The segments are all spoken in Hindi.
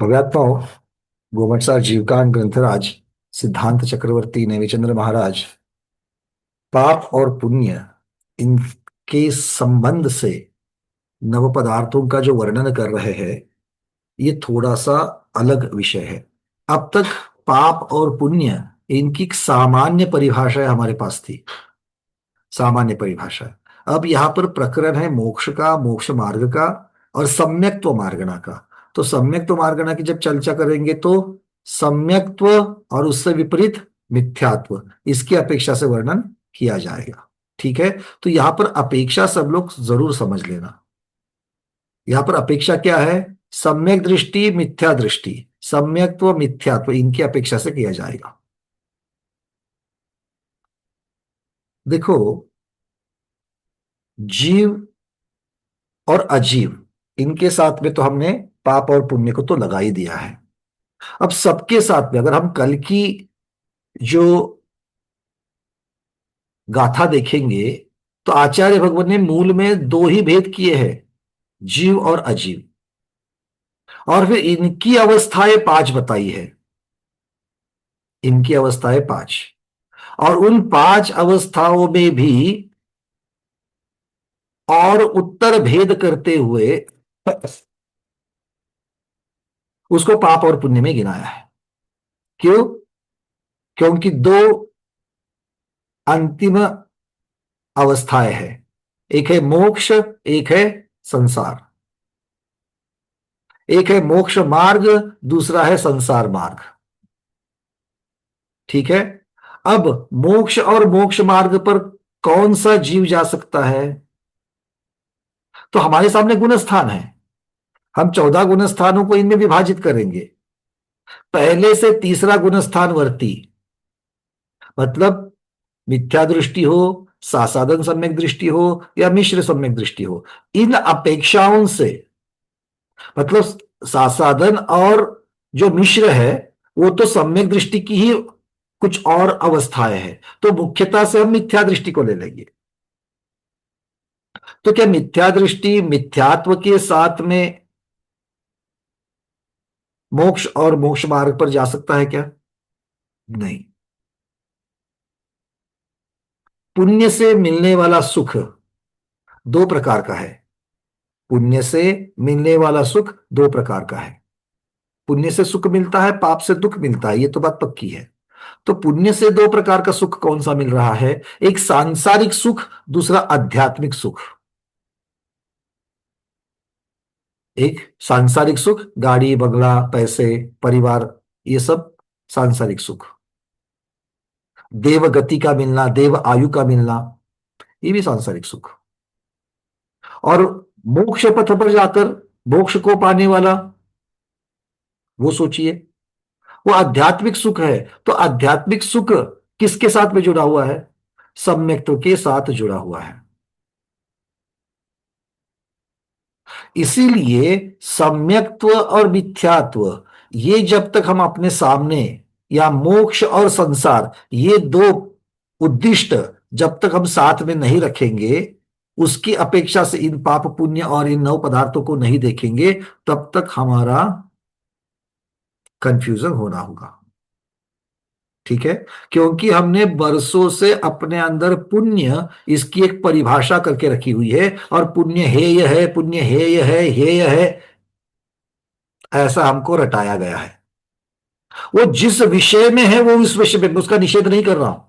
भव्यात्माओं, गोमटसार जीवकान ग्रंथराज सिद्धांत चक्रवर्ती नेमिचंद्र महाराज पाप और पुण्य इनके संबंध से नव पदार्थों का जो वर्णन कर रहे हैं, ये थोड़ा सा अलग विषय है। अब तक पाप और पुण्य इनकी एक सामान्य परिभाषा हमारे पास थी। सामान्य परिभाषा। अब यहाँ पर प्रकरण है मोक्ष का, मोक्ष मार्ग का और सम्यक्त्व मार्गणा का। तो सम्यक्त्व मार्गणा की जब चर्चा करेंगे तो सम्यक्त्व और उससे विपरीत मिथ्यात्व, इसकी अपेक्षा से वर्णन किया जाएगा। ठीक है। तो यहाँ पर अपेक्षा सब लोग जरूर समझ लेना। यहाँ पर अपेक्षा क्या है? सम्यक दृष्टि, मिथ्या दृष्टि, सम्यक्त्व मिथ्यात्व, इनकी अपेक्षा से किया जाएगा। देखो, जीव और अजीव, इनके साथ में तो हमने पाप और पुण्य को तो लगा ही दिया है। अब सबके साथ में अगर हम कल की जो गाथा देखेंगे तो आचार्य भगवान ने मूल में दो ही भेद किए हैं, जीव और अजीव, और फिर इनकी अवस्थाएं पांच बताई है। इनकी अवस्थाएं पांच, और उन पांच अवस्थाओं में भी और उत्तर भेद करते हुए उसको पाप और पुण्य में गिनाया है। क्यों? क्योंकि दो अंतिम अवस्थाएं हैं, एक है मोक्ष, एक है संसार। एक है मोक्ष मार्ग, दूसरा है संसार मार्ग। ठीक है। अब मोक्ष और मोक्ष मार्ग पर कौन सा जीव जा सकता है? तो हमारे सामने गुण स्थान है। हम 14 गुण स्थानों को इनमें विभाजित करेंगे। पहले से तीसरा गुण स्थान वर्ती, मतलब मिथ्या दृष्टि हो, सासाधन सम्यक दृष्टि हो या मिश्र सम्यक दृष्टि हो, इन अपेक्षाओं से, मतलब सासाधन और जो मिश्र है वो तो सम्यक दृष्टि की ही कुछ और अवस्थाएं हैं, तो मुख्यतः से हम मिथ्या दृष्टि को ले लेंगे। तो क्या मिथ्या दृष्टि मिथ्यात्व के साथ में मोक्ष और मोक्ष मार्ग पर जा सकता है क्या? नहीं। पुण्य से मिलने वाला सुख दो प्रकार का है। पुण्य से मिलने वाला सुख दो प्रकार का है। पुण्य से सुख मिलता है, पाप से दुख मिलता है, ये तो बात पक्की है। तो पुण्य से दो प्रकार का सुख कौन सा मिल रहा है? एक सांसारिक सुख, दूसरा आध्यात्मिक सुख। एक सांसारिक सुख, गाड़ी बंगला पैसे परिवार, ये सब सांसारिक सुख। देव गति का मिलना, देव आयु का मिलना, ये भी सांसारिक सुख। और मोक्ष पथ पर जाकर मोक्ष को पाने वाला, वो सोचिए, वो आध्यात्मिक सुख है। तो आध्यात्मिक सुख किसके साथ में जुड़ा हुआ है? सम्यक्त्व के साथ जुड़ा हुआ है। इसीलिए सम्यक्त्व और मिथ्यात्व, ये जब तक हम अपने सामने, या मोक्ष और संसार, ये दो उद्दिष्ट जब तक हम साथ में नहीं रखेंगे, उसकी अपेक्षा से इन पाप पुण्य और इन नव पदार्थों को नहीं देखेंगे, तब तक हमारा कंफ्यूजन होना होगा। ठीक है। क्योंकि हमने बरसों से अपने अंदर पुण्य, इसकी एक परिभाषा करके रखी हुई है, और पुण्य हेय है, पुण्य हेय है, हेय है, ऐसा हमको रटाया गया है। वो जिस विषय में है वो उस विषय में, उसका निषेध नहीं कर रहा हूं।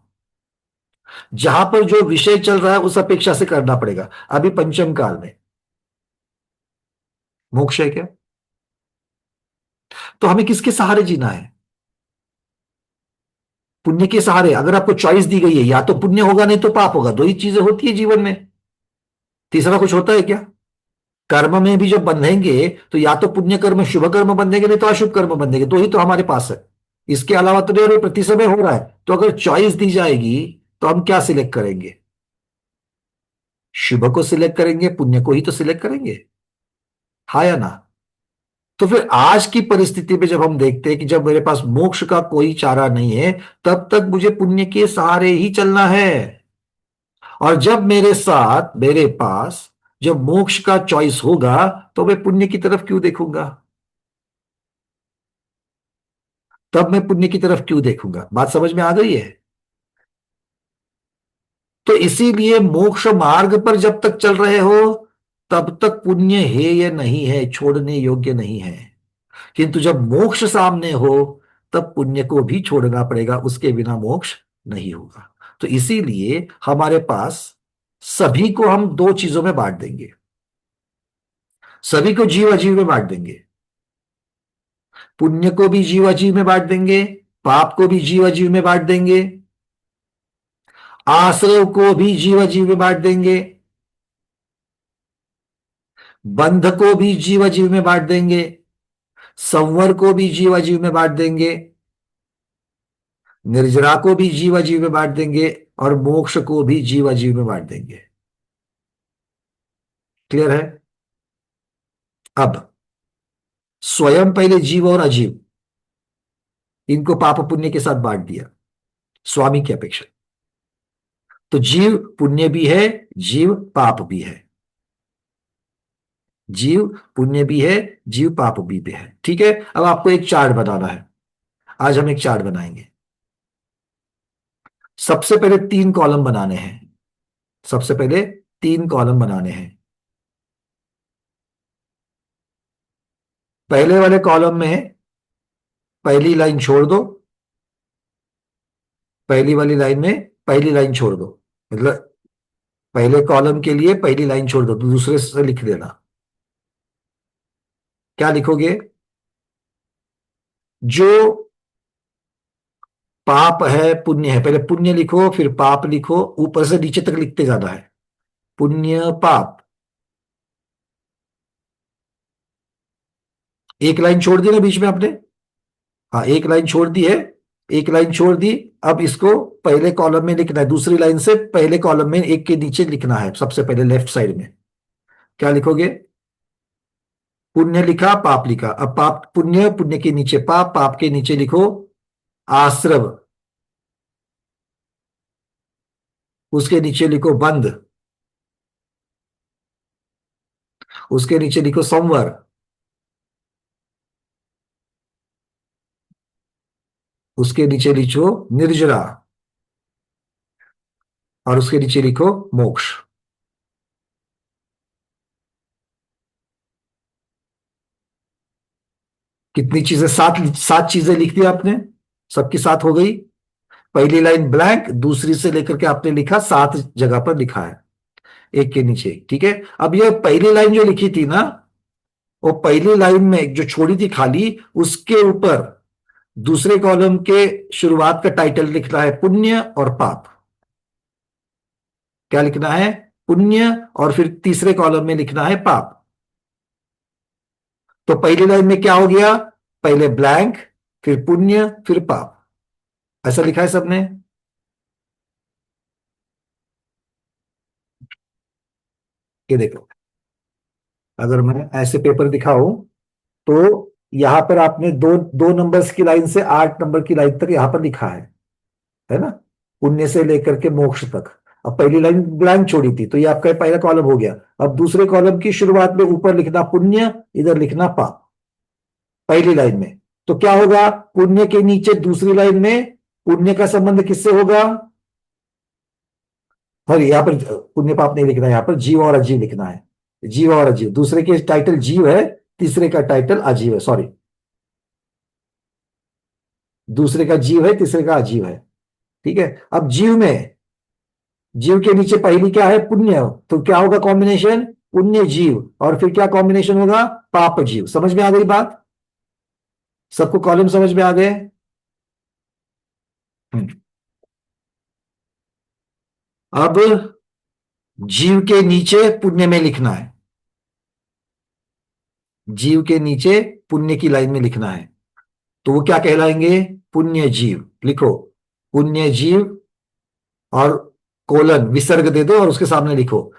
जहां पर जो विषय चल रहा है उस अपेक्षा से करना पड़ेगा। अभी पंचम काल में मोक्ष है क्या? तो हमें किसके सहारे जीना है? पुण्य के सहारे। अगर आपको चॉइस दी गई है, या तो पुण्य होगा नहीं तो पाप होगा, दो ही चीजें होती है जीवन में, तीसरा कुछ होता है क्या? कर्म में भी जब बंधेंगे तो या तो पुण्य कर्म शुभ कर्म बंधेंगे, नहीं तो अशुभ कर्म बंधेंगे, दो ही तो हमारे पास है। इसके अलावा तो नहीं, और प्रति समय हो रहा है। तो अगर चॉइस दी जाएगी तो हम क्या सिलेक्ट करेंगे? शुभ को सिलेक्ट करेंगे, पुण्य को ही तो सिलेक्ट करेंगे। हाँ या ना? तो फिर आज की परिस्थिति में जब हम देखते हैं कि जब मेरे पास मोक्ष का कोई चारा नहीं है, तब तक मुझे पुण्य के सहारे ही चलना है। और जब मेरे साथ, मेरे पास जब मोक्ष का चॉइस होगा, तो मैं पुण्य की तरफ क्यों देखूंगा? तब मैं पुण्य की तरफ क्यों देखूंगा? बात समझ में आ गई है? तो इसीलिए मोक्ष मार्ग पर जब तक चल रहे हो तब तक पुण्य है या नहीं है छोड़ने योग्य नहीं है। किंतु जब मोक्ष सामने हो तब पुण्य को भी छोड़ना पड़ेगा, उसके बिना मोक्ष नहीं होगा। तो इसीलिए हमारे पास सभी को हम दो चीजों में बांट देंगे। सभी को जीव अजीव में बांट देंगे। पुण्य को भी जीव अजीव में बांट देंगे, पाप को भी जीव अजीव में बांट देंगे, आश्रय को भी जीव अजीव में बांट देंगे, बंध को भी जीव अजीव में बांट देंगे, संवर को भी जीव अजीव में बांट देंगे, निर्जरा को भी जीव अजीव में बांट देंगे, और मोक्ष को भी जीव अजीव में बांट देंगे। क्लियर है? अब स्वयं पहले जीव और अजीव इनको पाप पुण्य के साथ बांट दिया स्वामी की अपेक्षा। तो जीव पुण्य भी है, जीव पाप भी है। जीव पुण्य भी है, जीव पाप भी है। ठीक है, अब आपको एक चार्ट बनाना है। आज हम एक चार्ट बनाएंगे। सबसे पहले 3 कॉलम बनाने हैं। सबसे पहले 3 कॉलम बनाने हैं। पहले वाले कॉलम में पहली लाइन छोड़ दो, पहली वाली लाइन में पहली लाइन छोड़ दो। मतलब पहले कॉलम के लिए पहली लाइन छोड़ दो, तो दूसरे से लिख देना। क्या लिखोगे? जो पाप है पुण्य है, पहले पुण्य लिखो फिर पाप लिखो, ऊपर से नीचे तक लिखते जाना है। पुण्य पाप। एक लाइन छोड़ दी ना बीच में आपने? हाँ, एक लाइन छोड़ दी है। एक लाइन छोड़ दी। अब इसको पहले कॉलम में लिखना है, दूसरी लाइन से पहले कॉलम में एक के नीचे लिखना है, सबसे पहले लेफ्ट साइड में। क्या लिखोगे? पुण्य लिखा, पाप लिखा। अब पाप पुण्य, पुण्य के नीचे पाप, पाप के नीचे लिखो आश्रव, उसके नीचे लिखो बंध, उसके नीचे लिखो संवर, उसके नीचे लिखो निर्जरा, और उसके नीचे लिखो मोक्ष। कितनी चीजें? 7 7 चीजें लिख दी आपने। सबकी 7 हो गई। पहली लाइन ब्लैंक, दूसरी से लेकर के आपने लिखा 7 जगह पर लिखा है, एक के नीचे। ठीक है, अब ये पहली लाइन जो लिखी थी ना, वो पहली लाइन में जो छोड़ी थी खाली, उसके ऊपर दूसरे कॉलम के शुरुआत का टाइटल लिखना है पुण्य और पाप। क्या लिखना है? पुण्य, और फिर तीसरे कॉलम में लिखना है पाप। तो पहली लाइन में क्या हो गया? पहले ब्लैंक, फिर पुण्य, फिर पाप। ऐसा लिखा है सबने? ये देखो, अगर मैं ऐसे पेपर दिखाऊं तो यहां पर आपने दो दो नंबर्स की लाइन से 8 नंबर की लाइन तक यहां पर लिखा है ना? पुण्य से लेकर के मोक्ष तक। अब पहली लाइन ब्लैंक छोड़ी थी, तो ये आपका पहला कॉलम हो गया। अब दूसरे कॉलम की शुरुआत में ऊपर लिखना पुण्य, इधर लिखना पाप, पहली लाइन में। तो क्या होगा? पुण्य के नीचे दूसरी लाइन में पुण्य का संबंध किससे होगा? सॉरी, यहां पर पुण्य पाप नहीं लिखना है, यहां पर जीव और अजीव लिखना है। जीव और अजीव, दूसरे के टाइटल जीव है, तीसरे का टाइटल अजीव है। सॉरी, दूसरे का जीव है, तीसरे का अजीव है। ठीक है, अब जीव में, जीव के नीचे पहली क्या है? पुण्य। तो क्या होगा कॉम्बिनेशन? पुण्य जीव, और फिर क्या कॉम्बिनेशन होगा? पाप जीव। समझ में आ गई बात? सबको कॉलम समझ में आ गए? हम्म। अब जीव के नीचे पुण्य में लिखना है। जीव के नीचे पुण्य की लाइन में लिखना है, तो वो क्या कहलाएंगे? पुण्य जीव। लिखो पुण्य जीव, और कोलन विसर्ग दे दो, और उसके सामने लिखो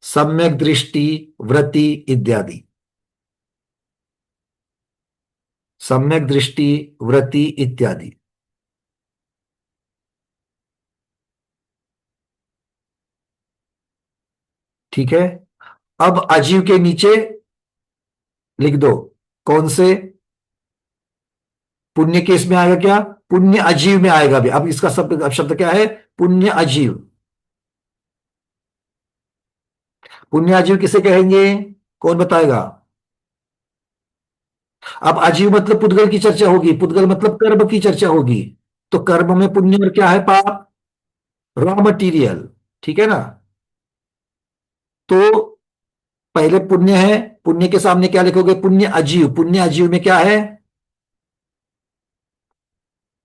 सम्यक दृष्टि, वृत्ति इत्यादि। सम्यक दृष्टि, वृत्ति इत्यादि। ठीक है, अब अजीव के नीचे लिख दो कौन से? पुण्य केस में आएगा क्या? पुण्य अजीव में आएगा भी। अब इसका शब्द, अब शब्द क्या है? पुण्य अजीव। पुण्य अजीव किसे कहेंगे? कौन बताएगा? अब अजीव मतलब पुद्गल की चर्चा होगी, पुद्गल मतलब कर्म की चर्चा होगी। तो कर्म में पुण्य और क्या है? पाप, रॉ मटीरियल। ठीक है ना? तो पहले पुण्य है, पुण्य के सामने क्या लिखोगे? पुण्य अजीव। पुण्य अजीव में क्या है?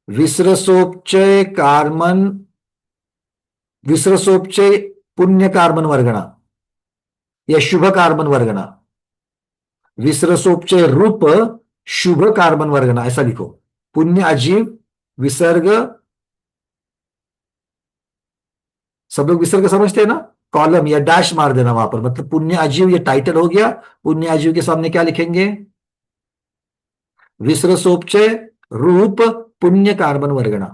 विसरसोपचय कार्मन, विसरसोपचय पुण्य कार्बन वर्गणा या शुभ कार्बन वर्गणा। विसरसोपचय रूप शुभ कार्बन वर्गणा, ऐसा लिखो। पुण्य अजीव विसर्ग, सब लोग विसर्ग समझते हैं ना? कॉलम या डैश मार देना वहां पर, मतलब पुण्य अजीव ये टाइटल हो गया। पुण्य अजीव के सामने क्या लिखेंगे? विसरसोपचय रूप पुण्य कार्बन वर्गणा।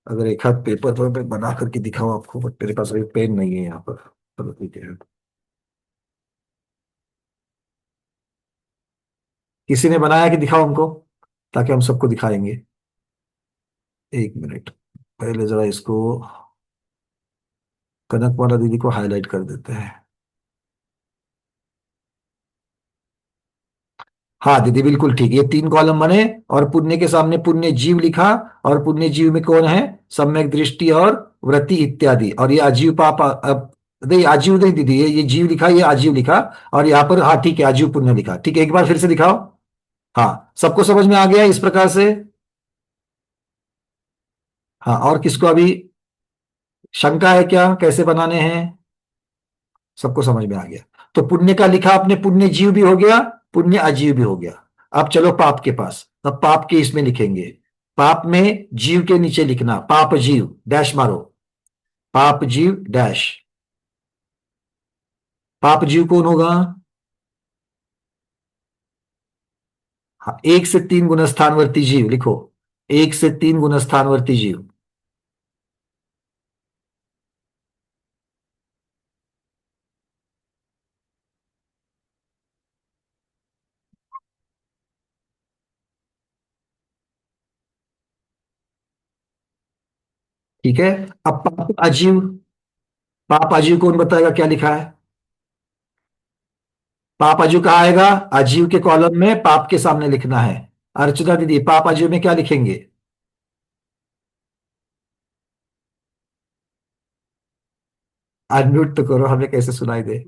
अगर एक हाथ पेपर पर मैं बना करके दिखाऊं आपको, बट मेरे पास अभी पेन नहीं है यहाँ पर। चलो ठीक है। किसी ने बनाया कि दिखाओ हमको, ताकि हम सबको दिखाएंगे। एक मिनट, पहले जरा इसको कनकमाला दीदी को हाईलाइट कर देते हैं। हाँ दीदी बिल्कुल ठीक, ये 3 कॉलम बने और पुण्य के सामने पुण्य जीव लिखा। और पुण्य जीव में कौन है? सम्यक दृष्टि और वृत्ति इत्यादि। और ये अजीव पाप नहीं, अजीव नहीं दीदी, ये जीव लिखा, ये अजीव लिखा। और यहाँ पर हाँ ठीक है, अजीव पुण्य लिखा। ठीक है, एक बार फिर से दिखाओ। हाँ, सबको समझ में आ गया इस प्रकार से? हाँ, और किसको अभी शंका है क्या, कैसे बनाने हैं? सबको समझ में आ गया। तो पुण्य का लिखा आपने, पुण्य जीव भी हो गया, पुण्य अजीव भी हो गया। अब चलो पाप के पास। अब पाप के इसमें लिखेंगे। पाप में जीव के नीचे लिखना पाप जीव, डैश मारो। पाप जीव डैश। पाप जीव कौन होगा? हाँ, 1 से 3 गुणस्थानवर्ती जीव लिखो। 1 से 3 गुणस्थानवर्ती जीव। ठीक है। अब पाप अजीव, पाप अजीव कौन बताएगा क्या लिखा है? पाप अजीव कहाँ आएगा? अजीव के कॉलम में पाप के सामने लिखना है। अर्चना दीदी, पाप अजीव में क्या लिखेंगे? अनम्यूट तो करो, हमें कैसे सुनाई दे।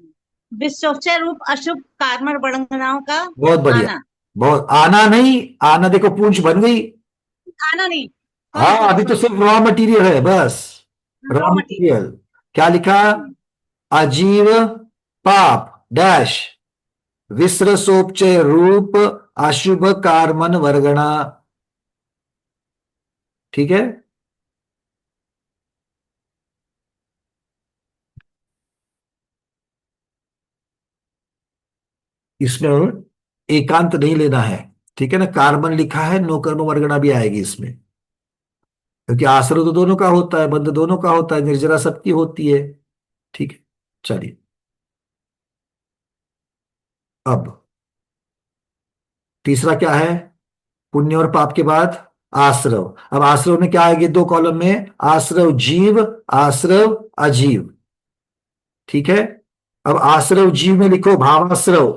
विश्वोपचार रूप अशुभ कार्मर वर्णनाओं का बहुत बढ़िया। आना। बहुत आना नहीं, आना देखो पूंछ बन गई। आना नहीं, सॉरी हाँ, सॉरी अभी तो सॉरी, सिर्फ रॉ मटेरियल है बस। Raw raw material. मटेरियल क्या लिखा? अजीव पाप डैश विसरसोपचय रूप अशुभ कार्मन वर्गणा। ठीक है। इसमें एकांत नहीं लेना है। ठीक है ना? कार्बन लिखा है, नो कर्म वर्गणा भी आएगी इसमें। क्योंकि आश्रय तो दोनों का होता है, बंध दोनों का होता है, निर्जरा सबकी होती है। ठीक है, चलिए। अब तीसरा क्या है? पुण्य और पाप के बाद आश्रव। अब आश्रव में क्या आएगी? 2 कॉलम में आश्रव जीव, आश्रव अजीव। ठीक है। अब आश्रव जीव में लिखो भावाश्रव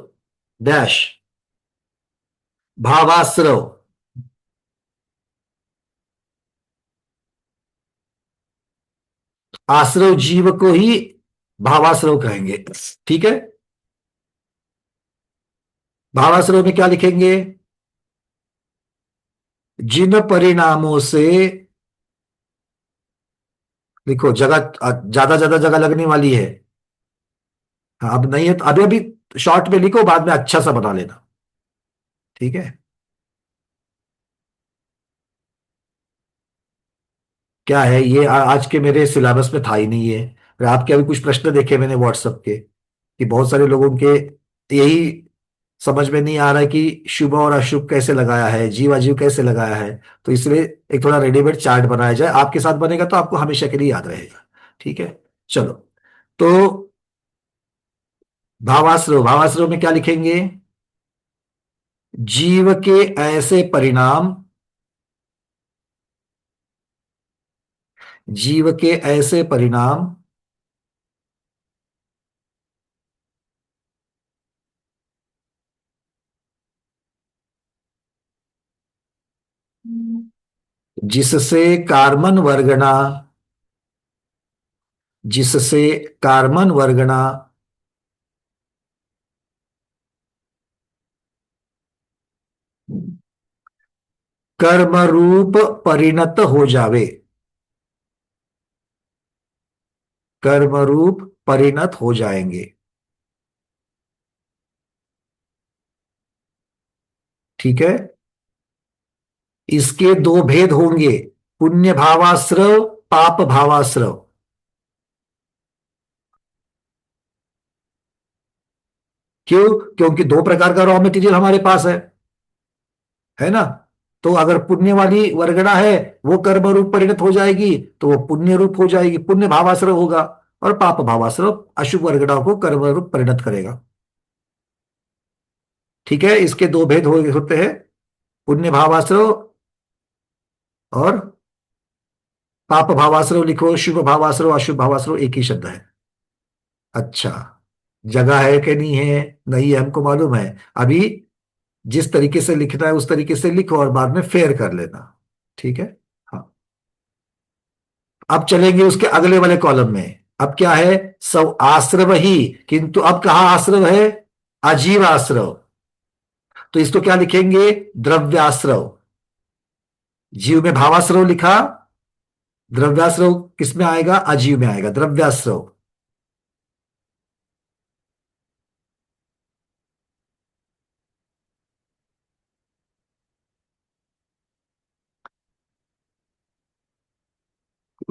डैश, भावाश्रव। आश्रव जीव को ही भावाश्रव कहेंगे। ठीक है। भावाश्रव में क्या लिखेंगे? जिन परिणामों से, लिखो जगह, ज्यादा ज्यादा जगह लगने वाली है। हाँ, अब नहीं है तो अभी अभी शॉर्ट में लिखो, बाद में अच्छा सा बना लेना। ठीक है। क्या है ये? आज के मेरे सिलेबस में था ही नहीं है। और आपके अभी कुछ प्रश्न देखे मैंने व्हाट्सएप के, कि बहुत सारे लोगों के यही समझ में नहीं आ रहा है कि शुभ और अशुभ कैसे लगाया है, जीव अजीव कैसे लगाया है। तो इसलिए एक थोड़ा रेडीमेड चार्ट बनाया जाए, आपके साथ बनेगा तो आपको हमेशा के लिए याद रहेगा। ठीक है, चलो। तो भावाश्रव, भावाश्रव में क्या लिखेंगे? जीव के ऐसे परिणाम, जीव के ऐसे परिणाम जिससे कार्बन वर्गना, जिससे कार्बन वर्गना कर्मरूप परिणत हो जावे, कर्मरूप परिणत हो जाएंगे। ठीक है। इसके दो भेद होंगे, पुण्य भावाश्रव, पाप भावाश्रव। क्यों? क्योंकि दो प्रकार का रॉ मटेरियल हमारे पास है ना। तो अगर पुण्य वाली वर्गणा है, वो कर्म रूप परिणत हो जाएगी, तो वो पुण्य रूप हो जाएगी, पुण्य भावाश्रव होगा। और पाप भावाश्रव अशुभ वर्गणा को कर्म रूप परिणत करेगा। ठीक है, इसके दो भेद होते हैं, पुण्य भावाश्रव और पाप भावाश्रव। लिखो, शुभ भावाश्रव अशुभ भावाश्रव एक ही शब्द है। अच्छा, जगह है कि नहीं है? नहीं है, हमको मालूम है। अभी जिस तरीके से लिखना है उस तरीके से लिखो और बाद में फेर कर लेना। ठीक है। हाँ, अब चलेंगे उसके अगले वाले कॉलम में। अब क्या है? सब आश्रव ही, किंतु अब कहा आश्रव है? अजीव आश्रव। तो इसको क्या लिखेंगे? द्रव्याश्रव। जीव में भावाश्रव लिखा, द्रव्याश्रव किस में आएगा? अजीव में आएगा, द्रव्याश्रव।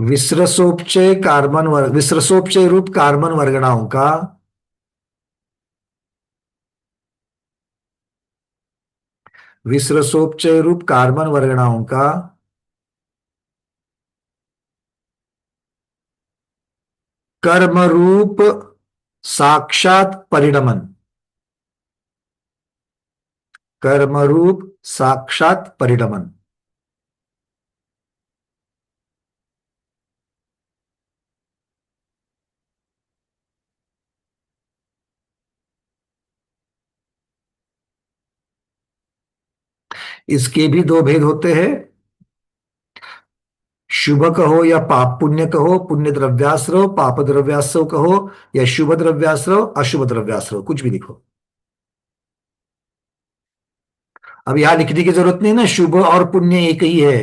विश्रसोपचय कार्बन वर्ग, विश्रसोपचय रूप कार्बन वर्गणाओं का, विश्रसोपचय रूप कार्बन वर्गणाओं का कर्मरूप साक्षात परिणमन, कर्मरूप साक्षात परिणमन। इसके भी दो भेद होते हैं, शुभ कहो या पाप पुण्य कहो, पुण्य द्रव्याश्रव, पाप द्रव्याश्रव कहो, या शुभ द्रव्याश्रव अशुभ द्रव्याश्रव, कुछ भी लिखो। अब यहां लिखने की जरूरत नहीं ना, शुभ और पुण्य एक ही है।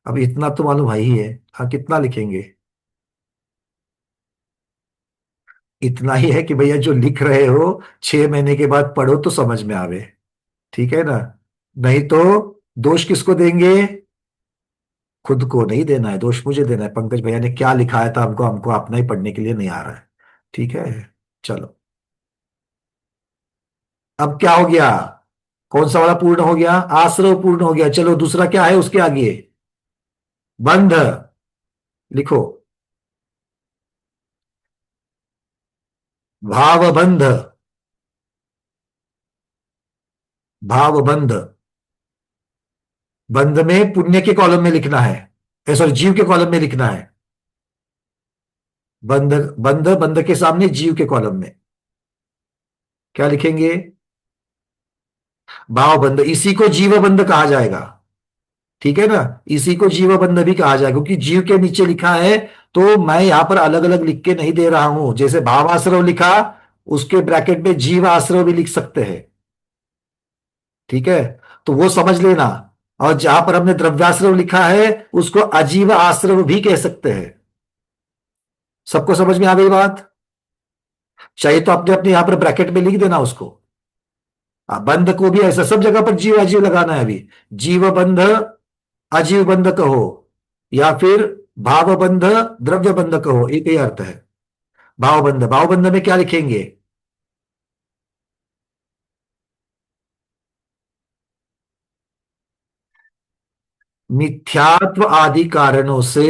अब इतना तो मालूम है ही है। हाँ, कितना लिखेंगे? इतना ही है कि भैया जो लिख रहे हो 6 महीने के बाद पढ़ो तो समझ में आवे। ठीक है ना? नहीं तो दोष किसको देंगे? खुद को नहीं देना है दोष, मुझे देना है। पंकज भैया ने क्या लिखाया था हमको, हमको अपना ही पढ़ने के लिए नहीं आ रहा है। ठीक है, चलो। अब क्या हो गया? कौन सा वाला पूर्ण हो गया? आश्रव पूर्ण हो गया। चलो, दूसरा क्या है उसके आगे? बंध। लिखो, भावबंध, भावबंध। बंध में पुण्य के कॉलम में लिखना है, सॉरी जीव के कॉलम में लिखना है। बंध, बंध, बंध के सामने जीव के कॉलम में क्या लिखेंगे? भावबंध। इसी को जीवबंध कहा जाएगा। ठीक है ना? इसी को जीवबंध भी कहा जाएगा, क्योंकि जीव के नीचे लिखा है। तो मैं यहां पर अलग अलग लिख के नहीं दे रहा हूं। जैसे भावाश्रव लिखा, उसके ब्रैकेट में जीव आश्रव भी लिख सकते हैं। ठीक है, तो वो समझ लेना। और जहां पर हमने द्रव्याश्रव लिखा है, उसको अजीव आश्रव भी कह सकते हैं। सबको समझ में आ गई बात? चाहिए तो अपने अपने यहां पर ब्रैकेट में लिख देना उसको। बंध को भी ऐसा सब जगह पर जीव अजीव लगाना है अभी। जीव बंध, अजीव बंध कहो, या फिर भाव बंध, द्रव्य बंध कहो, एक ही अर्थ है। भावबंध, भावबंध में क्या लिखेंगे? मिथ्यात्व आदि कारणों से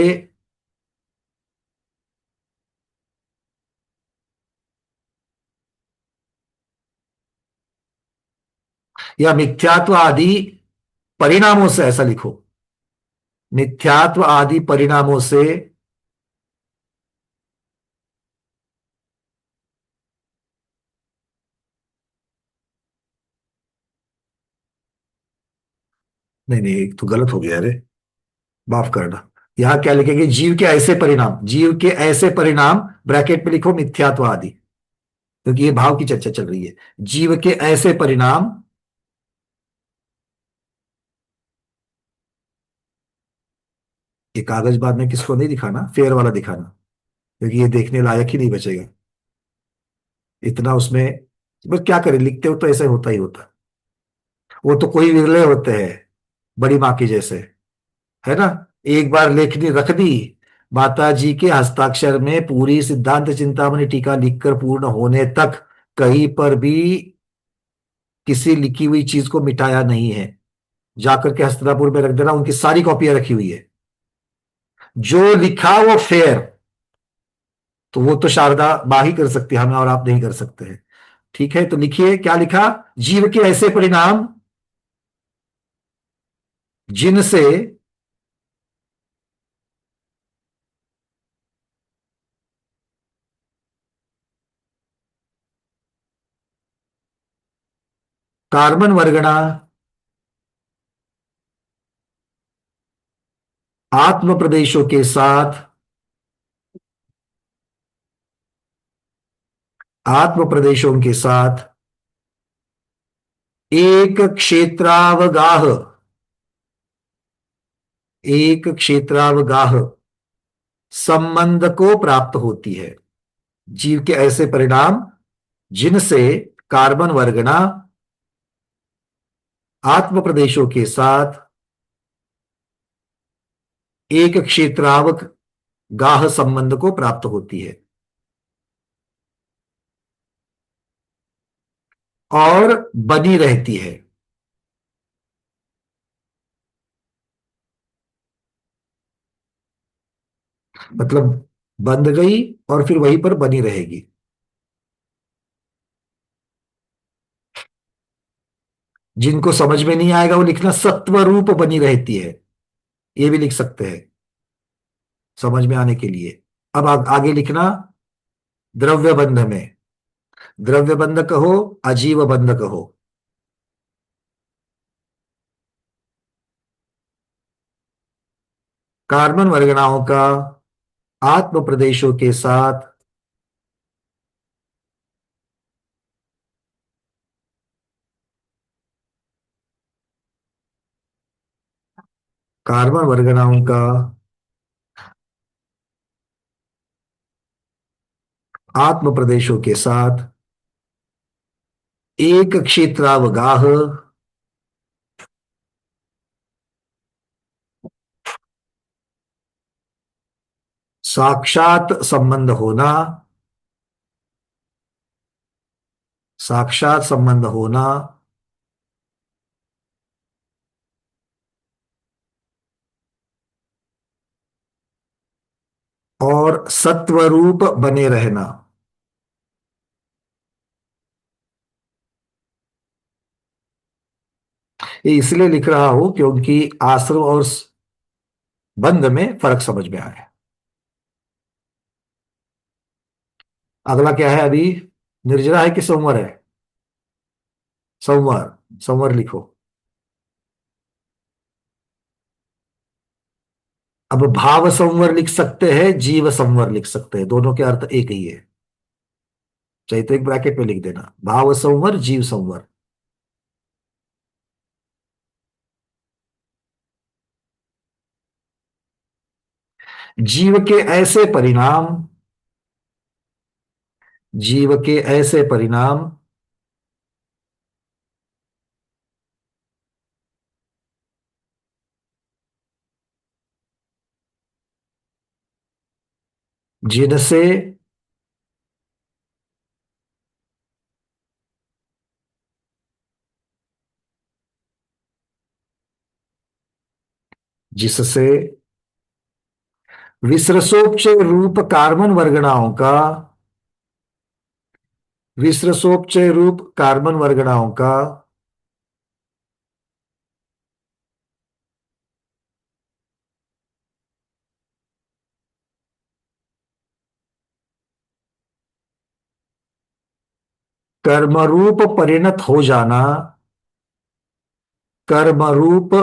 या मिथ्यात्व आदि परिणामों से, ऐसा लिखो। मिथ्यात्व आदि परिणामों से। नहीं नहीं, एक तो गलत हो गया, अरे माफ करना। यहां क्या लिखेंगे? जीव के ऐसे परिणाम, जीव के ऐसे परिणाम, ब्रैकेट में लिखो मिथ्यात्व आदि, क्योंकि ये भाव की चर्चा चल रही है। जीव के ऐसे परिणाम, ये कागज बाद में किसको नहीं दिखाना, फेयर वाला दिखाना, क्योंकि ये देखने लायक ही नहीं बचेगा इतना उसमें। बस क्या करें, लिखते हो तो ऐसे होता ही होता। वो तो कोई विरले होते हैं, बड़ी माँ की जैसे, है ना। एक बार लेखनी रख दी, माता जी के हस्ताक्षर में पूरी सिद्धांत चिंतामणि टीका लिखकर पूर्ण होने तक कहीं पर भी किसी लिखी हुई चीज को मिटाया नहीं है। जाकर के हस्तिनापुर में रख देना, उनकी सारी कॉपियां रखी हुई है। जो लिखा वो फेयर, तो वो तो शारदा बा ही कर सकती है, हमें और आप नहीं कर सकते हैं। ठीक है, तो लिखिए क्या लिखा। जीव के ऐसे परिणाम जिनसे कार्बन वर्गना आत्म प्रदेशों के साथ, आत्म प्रदेशों के साथ एक क्षेत्रावगाह, एक क्षेत्रावगाह संबंध को प्राप्त होती है। जीव के ऐसे परिणाम जिनसे कार्बन वर्गना आत्म प्रदेशों के साथ एक क्षेत्रावक गाह संबंध को प्राप्त होती है और बनी रहती है। मतलब बंध गई और फिर वहीं पर बनी रहेगी। जिनको समझ में नहीं आएगा वो लिखना सत्व रूप बनी रहती है, ये भी लिख सकते हैं समझ में आने के लिए। अब आगे लिखना द्रव्य बंध में, द्रव्य बंध कहो, अजीव बंध कहो। कार्बन वर्गनाओं का आत्म प्रदेशों के साथ कार्बन वर्गनाओं का आत्म प्रदेशों के साथ एक क्षेत्रावगाह साक्षात संबंध होना, साक्षात संबंध होना और सत्वरूप बने रहना। ये इसलिए लिख रहा हूं क्योंकि आश्रम और बंध में फर्क समझ में आए। अगला क्या है अभी? निर्जरा है कि संवर है? संवर, संवर लिखो। अब भाव संवर लिख सकते हैं, जीव संवर लिख सकते हैं, दोनों के अर्थ एक ही है। चाहे तो एक ब्रैकेट में लिख देना, भाव संवर, जीव संवर। जीव के ऐसे परिणाम, जीव के ऐसे परिणाम जिनसे जिससे विसर्सोपचय रूप कार्बन वर्गनाओं का, विसर्सोपचय रूप कार्बन वर्गनाओं का कर्मरूप परिणत हो जाना, कर्मरूप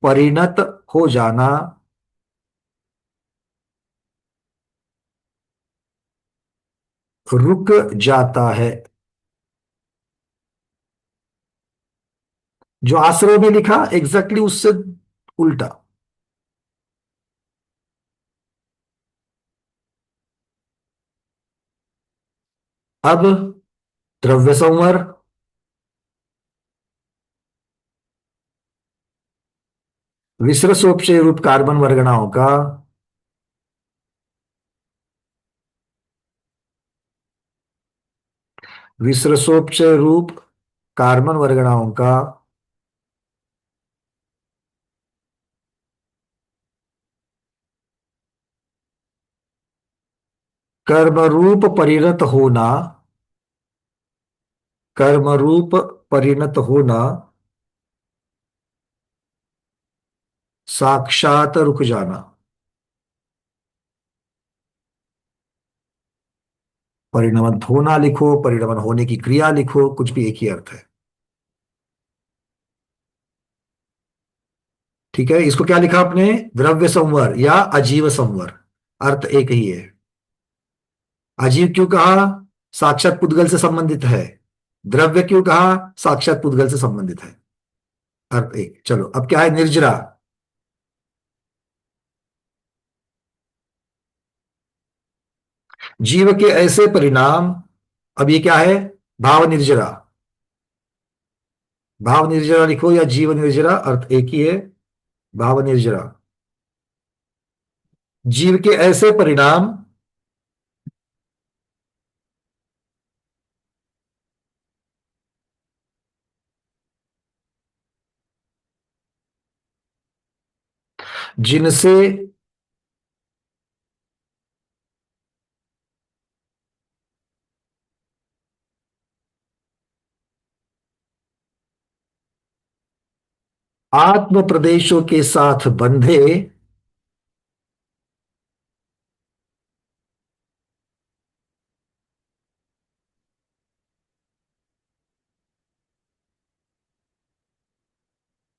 परिणत हो जाना, रुक जाता है। जो आश्रय में लिखा एग्जैक्टली उससे उल्टा। अब द्रव्य संवर, विसर्जोपचय रूप कार्बन वर्गणाओं का, विसर्जोपचय रूप कार्बन वर्गणाओं का कर्मरूप परिणत होना, कर्मरूप परिणत होना, साक्षात रुक जाना। परिणमन होना लिखो, परिणमन होने की क्रिया लिखो, कुछ भी एक ही अर्थ है। ठीक है, इसको क्या लिखा आपने? द्रव्य संवर या अजीव संवर, अर्थ एक ही है। अजीव क्यों कहा? साक्षात पुद्गल से संबंधित है। द्रव्य क्यों कहा? साक्षात पुद्गल से संबंधित है। अर्थ एक। चलो अब क्या है? निर्जरा। जीव के ऐसे परिणाम। अब ये क्या है? भाव निर्जरा। भाव निर्जरा लिखो या जीव निर्जरा, अर्थ एक ही है। भाव निर्जरा, जीव के ऐसे परिणाम जिनसे आत्म प्रदेशों के साथ बंधे,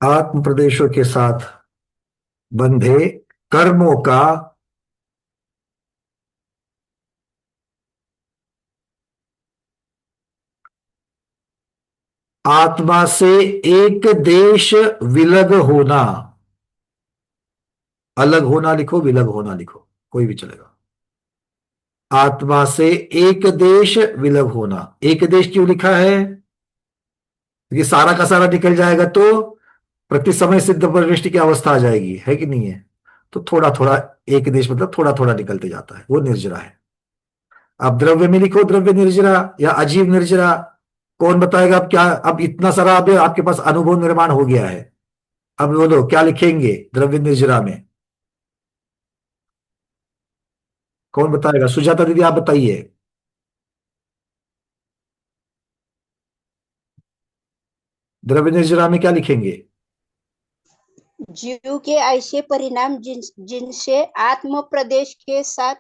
आत्म प्रदेशों के साथ बंधे कर्मों का आत्मा से एक देश विलग होना। अलग होना लिखो, विलग होना लिखो, कोई भी चलेगा। आत्मा से एक देश विलग होना। एक देश क्यों लिखा है? क्योंकि सारा का सारा निकल जाएगा तो प्रति समय सिद्ध परिवृष्टि की अवस्था आ जाएगी, है कि नहीं है? तो थोड़ा थोड़ा, एक देश मतलब थोड़ा थोड़ा निकलते जाता है, वो निर्जरा है। अब द्रव्य में लिखो द्रव्य निर्जरा या अजीव निर्जरा। कौन बताएगा? अब क्या, अब इतना सारा अब आपके पास अनुभव निर्माण हो गया है। अब बोलो क्या लिखेंगे द्रव्य निर्जरा में? कौन बताएगा? सुजाता दीदी आप बताइए। द्रव्य निर्जरा में क्या लिखेंगे? जीव के ऐसे परिणाम जिनसे आत्म प्रदेश के साथ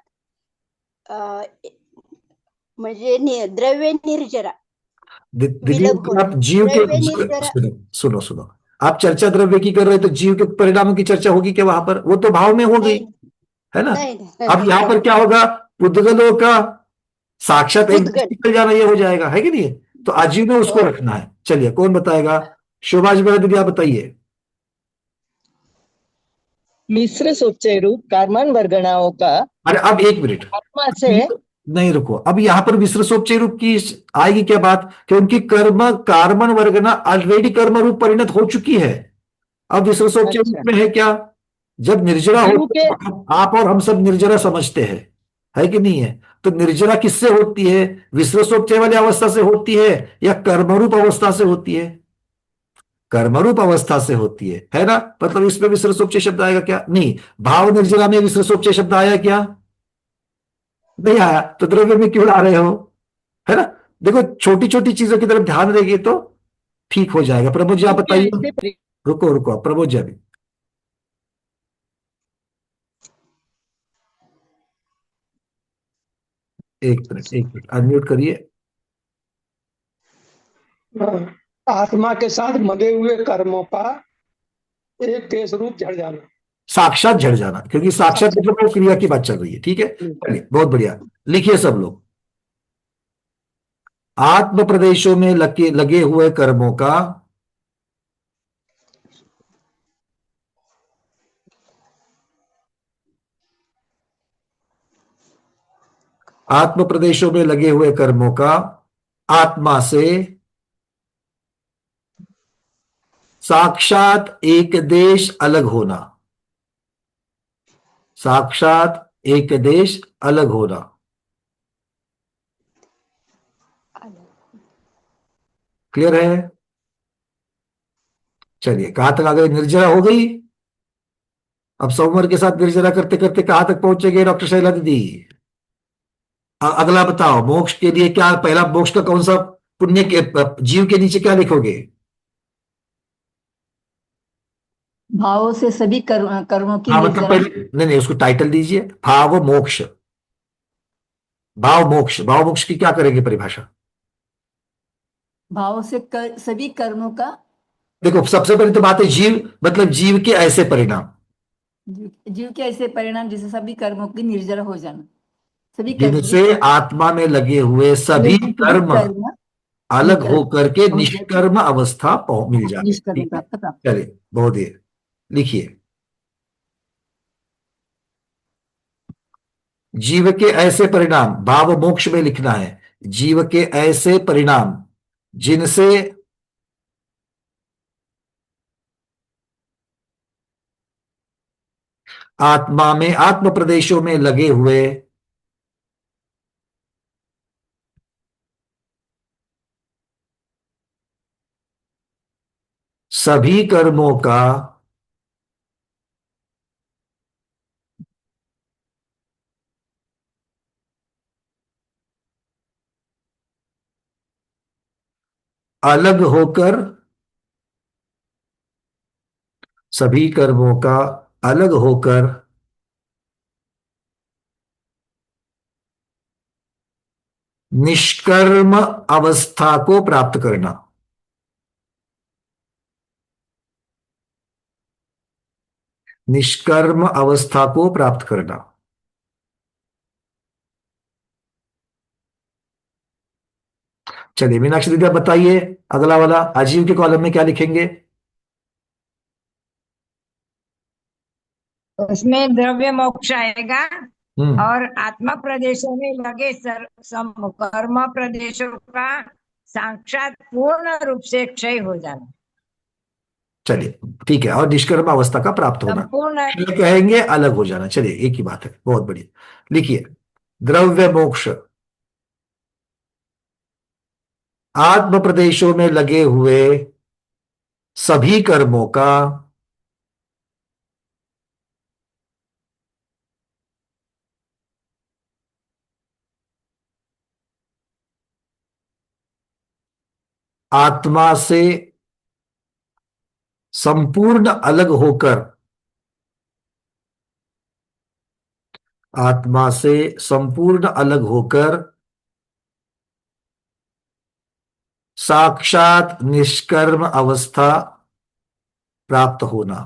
म्हणजे द्रव्य निर्जरा दीदी विलग होना। आप जीव के द्रव्य निर्जरा सुनो सुनो सुनो, आप चर्चा द्रव्य की कर रहे हो तो जीव के परिणामों की चर्चा होगी क्या वहां पर? वो तो भाव में हो गई, नहीं है ना? नहीं, अब यहां पर क्या होगा? पुद्गलों का साक्षात एक पुद्गल। निकल जाना, ये हो जाएगा, है कि नहीं? तो अजीव में उसको ओके। रखना है। चलिए कौन बताएगा? शोभा जी दीदी आप बताइए। मिश्र सोपचय रूप कार्बन वर्गणाओं का अरे अब एक मिनट, आत्मा से नहीं रुको, अब यहां पर विसर्जोपचय रूप की आएगी क्या बात? कि उनकी कर्म कार्बन वर्गना ऑलरेडी कर्म रूप परिणत हो चुकी है। अब विसर्जोपचय रूप अच्छा में है क्या? जब निर्जरा जीव होती के है, आप और हम सब निर्जरा समझते हैं, है कि नहीं है? तो निर्जरा किससे होती है? विसर्जोपचय वाली अवस्था से होती है या कर्मरूप अवस्था से होती है? कर्मरूप अवस्था से होती है ना? मतलब इसमें विसर्जोपचय शब्द आएगा क्या? नहीं। भाव निर्जरा में विसर्जोपचय शब्द आया क्या? नहीं आया। तो द्रव्य में क्यों ला रहे हो? है ना? देखो छोटी छोटी चीजों की तरफ ध्यान देंगे तो ठीक हो जाएगा। प्रमोद जी आप जीव के बताइए। ऐसे रुको रुको, प्रमोद जी अभी एक मिनट, एक मिनट अनम्यूट करिए। आत्मा के साथ मगे हुए कर्मों का एक केस रूप झड़ जाना। साक्षात झड़ जाना, क्योंकि साक्षात मतलब वो क्रिया की बात चल रही है। ठीक है, चलिए बहुत बढ़िया। लिखिए सब लोग। आत्म प्रदेशों में लगे लगे हुए कर्मों का आत्म प्रदेशों में लगे हुए कर्मों का आत्मा से साक्षात एक देश अलग होना। साक्षात एक देश अलग होना। क्लियर है? चलिए, कहां तक आ गए? निर्जरा हो गई। अब संवर के साथ निर्जरा करते करते कहां तक पहुंचेंगे डॉक्टर शैला दीदी? अगला बताओ, मोक्ष के लिए क्या पहला, मोक्ष का कौन सा पुण्य के जीव के नीचे क्या लिखोगे? भावों से सभी कर्मों की हाँ मतलब निर्जरा। पहले, नहीं नहीं, उसको टाइटल दीजिए, भाव मोक्ष। भाव मोक्ष, भाव मोक्ष की क्या करेंगे परिभाषा? भावों से सभी कर्मों का, देखो, सबसे पहले तो बात है जीव, मतलब जीव के ऐसे परिणाम जीव के ऐसे परिणाम जिसे सभी कर्मों की निर्जरा हो जाना। सभी कर्म जिनसे आत्मा में लगे हुए सभी सभी कर्म कर्म अलग निकल होकर के हो जाके निष्कर्म अवस्था मिल जाए। निष्कर्म ठीक है, प्राप्त। चलिए बहुत ही। लिखिए, जीव के ऐसे परिणाम, भाव मोक्ष में लिखना है, जीव के ऐसे परिणाम जिनसे आत्मा में आत्म प्रदेशों में लगे हुए सभी कर्मों का अलग होकर, सभी कर्मों का अलग होकर निष्कर्म अवस्था को प्राप्त करना। निष्कर्म अवस्था को प्राप्त करना। चलिए मीनाक्षी दीदी, आप बताइए अगला वाला आजीव के कॉलम में क्या लिखेंगे? उसमें द्रव्य मोक्ष आएगा हम्म, और आत्मा प्रदेशों में लगे कर्म प्रदेशों का साक्षात पूर्ण रूप से क्षय हो जाना। चलिए ठीक है, और निष्कर्म अवस्था का प्राप्त होना। संपूर्ण ये कहेंगे अलग हो जाना। चलिए एक ही बात है, बहुत बढ़िया। लिखिए, द्रव्य मोक्ष आत्म प्रदेशों में लगे हुए सभी कर्मों का आत्मा से संपूर्ण अलग होकर, आत्मा से संपूर्ण अलग होकर साक्षात निष्कर्म अवस्था प्राप्त होना।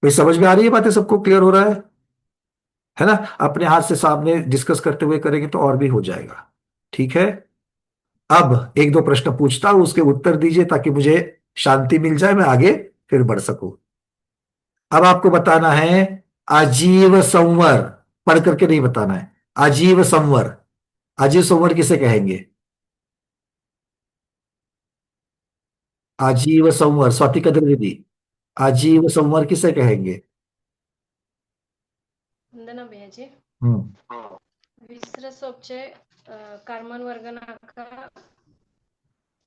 ये समझ में आ रही है बातें? सबको क्लियर हो रहा है ना? अपने हाथ से सामने डिस्कस करते हुए करेंगे तो और भी हो जाएगा। ठीक है, अब एक दो प्रश्न पूछता हूं, उसके उत्तर दीजिए ताकि मुझे शांति मिल जाए, मैं आगे फिर बढ़ सकूं। अब आपको बताना है आजीव संवर, पढ़ करके नहीं बताना है। आजीव संवर, आजीव संवर किसे कहेंगे? आजीव संवर, स्वाति कदर दीदी, आजीव संवर किसे कहेंगे? वंदना भैयाजी, हम्म, विसरसोपचे कर्मवर्ग नाका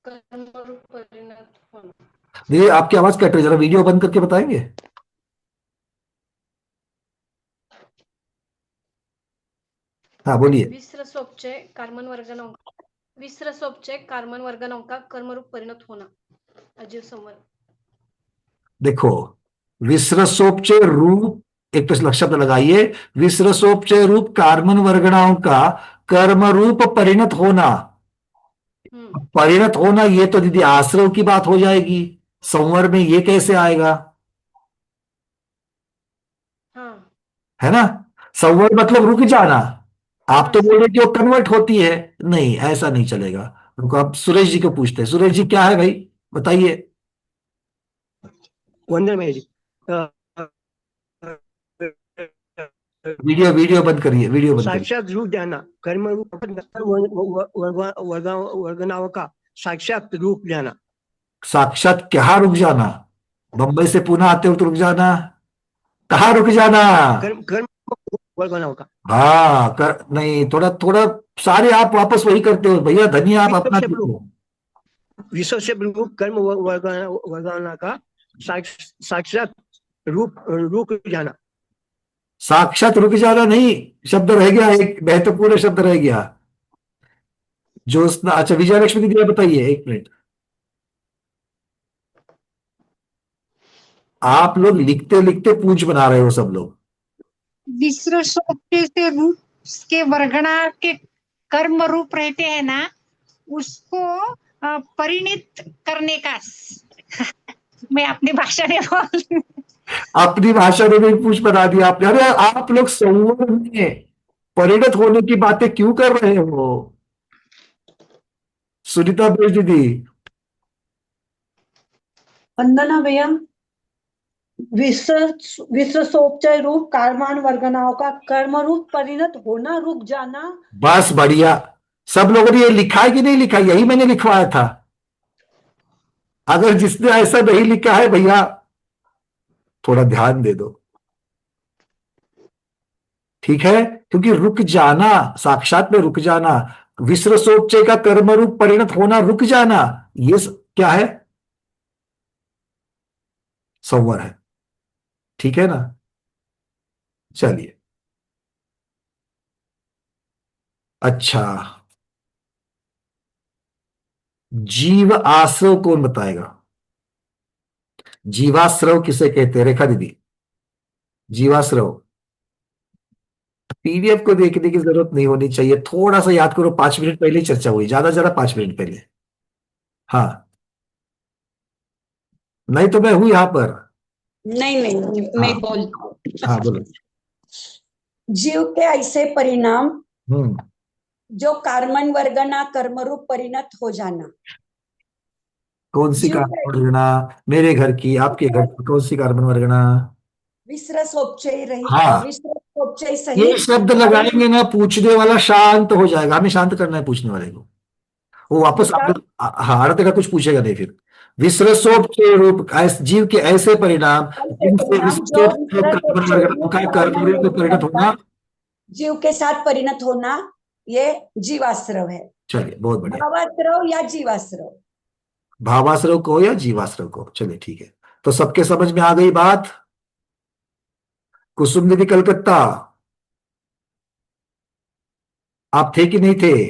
कर्मरूप परिणत होना। दीदी आपकी आवाज कट रही है, जरा वीडियो बंद करके बताएंगे। हाँ बोलिए। विसरसोपचे कर्मवर्ग नौका कर्मरूप परिणत होना। अजीव संवर। देखो, विसर्जोपचय रूप, एक तो शब्द लगाइए, विसर्जोपचय रूप कार्बन वर्गणाओं का कर्म रूप परिणत होना। परिणत होना ये तो दीदी आश्रव की बात हो जाएगी, संवर में ये कैसे आएगा? हाँ है ना, संवर मतलब रुक जाना। आप तो बोल रहे कि वो कन्वर्ट होती है, नहीं ऐसा नहीं चलेगा। रुको, आप सुरेश जी को पूछते हैं। सुरेश जी क्या है भाई, बताइए। वंदन भाई जी, वीडियो वीडियो बंद करिए, वीडियो बंद करिए। साक्षात रूप जाना, कर्म रूप वर्गनाओं का साक्षात रूप जाना। साक्षात क्या रुक जाना? बंबई से पुणे आते हो तो रुक जाना, कहाँ रुक जाना? कर्म कर्म वर्गनाओं का। हाँ कर, नहीं थोड़ा थोड़ा, सारे आप वापस वही करते हो भैया, धनिया आप अपना देखो। विश्व से रूप कर्म वर्गना का साक्षात रूप रुक जाना। साक्षात रुक जाना नहीं, शब्द रह गया, एक महत्वपूर्ण शब्द रह गया। ज्योत्सना, अच्छा विजय लक्ष्मी दीदी आप बताइए, एक मिनट। आप लोग लिखते लिखते पूंछ बना रहे हो सब लोग। विसर्जोपचय से रूप के वर्गणा के कर्म रूप रहते हैं ना, उसको परिणित करने का मैं अपनी भाषा में बोल, अपनी भाषा में भी पूछ बना दिया आपने। अरे आप लोग संवर में परिणत होने की बातें क्यों कर रहे हो? सुनीता बेश दीदी। वंदना भैया, विसर्जोपचय रूप कार्बन वर्गनाओं का कर्म रूप परिणत होना, रुक जाना। बस बढ़िया, सब लोगों ने ये लिखा है कि नहीं लिखा? यही मैंने लिखवाया था। अगर जिसने ऐसा नहीं लिखा है भैया, थोड़ा ध्यान दे दो, ठीक है? क्योंकि रुक जाना, साक्षात में रुक जाना, विसर्जोपचय का कर्म रूप परिणत होना, रुक जाना, ये क्या है? संवर है, ठीक है ना? चलिए, अच्छा, जीव आश्रव कौन बताएगा? जीवाश्रव किसे कहते हैं? रेखा दीदी, जीवाश्रव। पीडीएफ को देखने की जरूरत नहीं होनी चाहिए, थोड़ा सा याद करो, 5 मिनट पहले ही चर्चा हुई, ज्यादा ज्यादा 5 मिनट पहले। हाँ, नहीं तो मैं हूं यहां पर। नहीं नहीं, मैं हाँ। बोलता हूँ। हाँ बोलो। जीव के ऐसे परिणाम हम्म, जो कार्बन वर्गना कर्म रूप परिणत हो जाना। कौन सी जीव कार्बन के वर्गना? मेरे घर की, आपके घर की, कौन सी कार्बन वर्गना? विसर्जोपचय रहित, हाँ, विसर्जोपचय ये सहित शब्द लगाएंगे ना, पूछने वाला शांत हो जाएगा। हमें शांत करना है पूछने वाले को, वो वापस विकास हाँ हर तरह कुछ पूछेगा नहीं फिर। विसर्जोपचय रूप जीव के ऐसे परिणाम जिनसे परिणाम जो विसर्जोपचय कार्बन विसर्जोपचय वर्गनाओं का कर्म रूप में परिणत होना। जीव के साथ परिणत होना, ये जीवाश्रव है। चलिए, बहुत बढ़िया। भावाश्रव या जीवाश्रव? भावाश्रव को या जीवाश्रव को, चलिए ठीक है। तो सबके समझ में आ गई बात? कुसुम दीदी कलकत्ता, आप थे कि नहीं थे?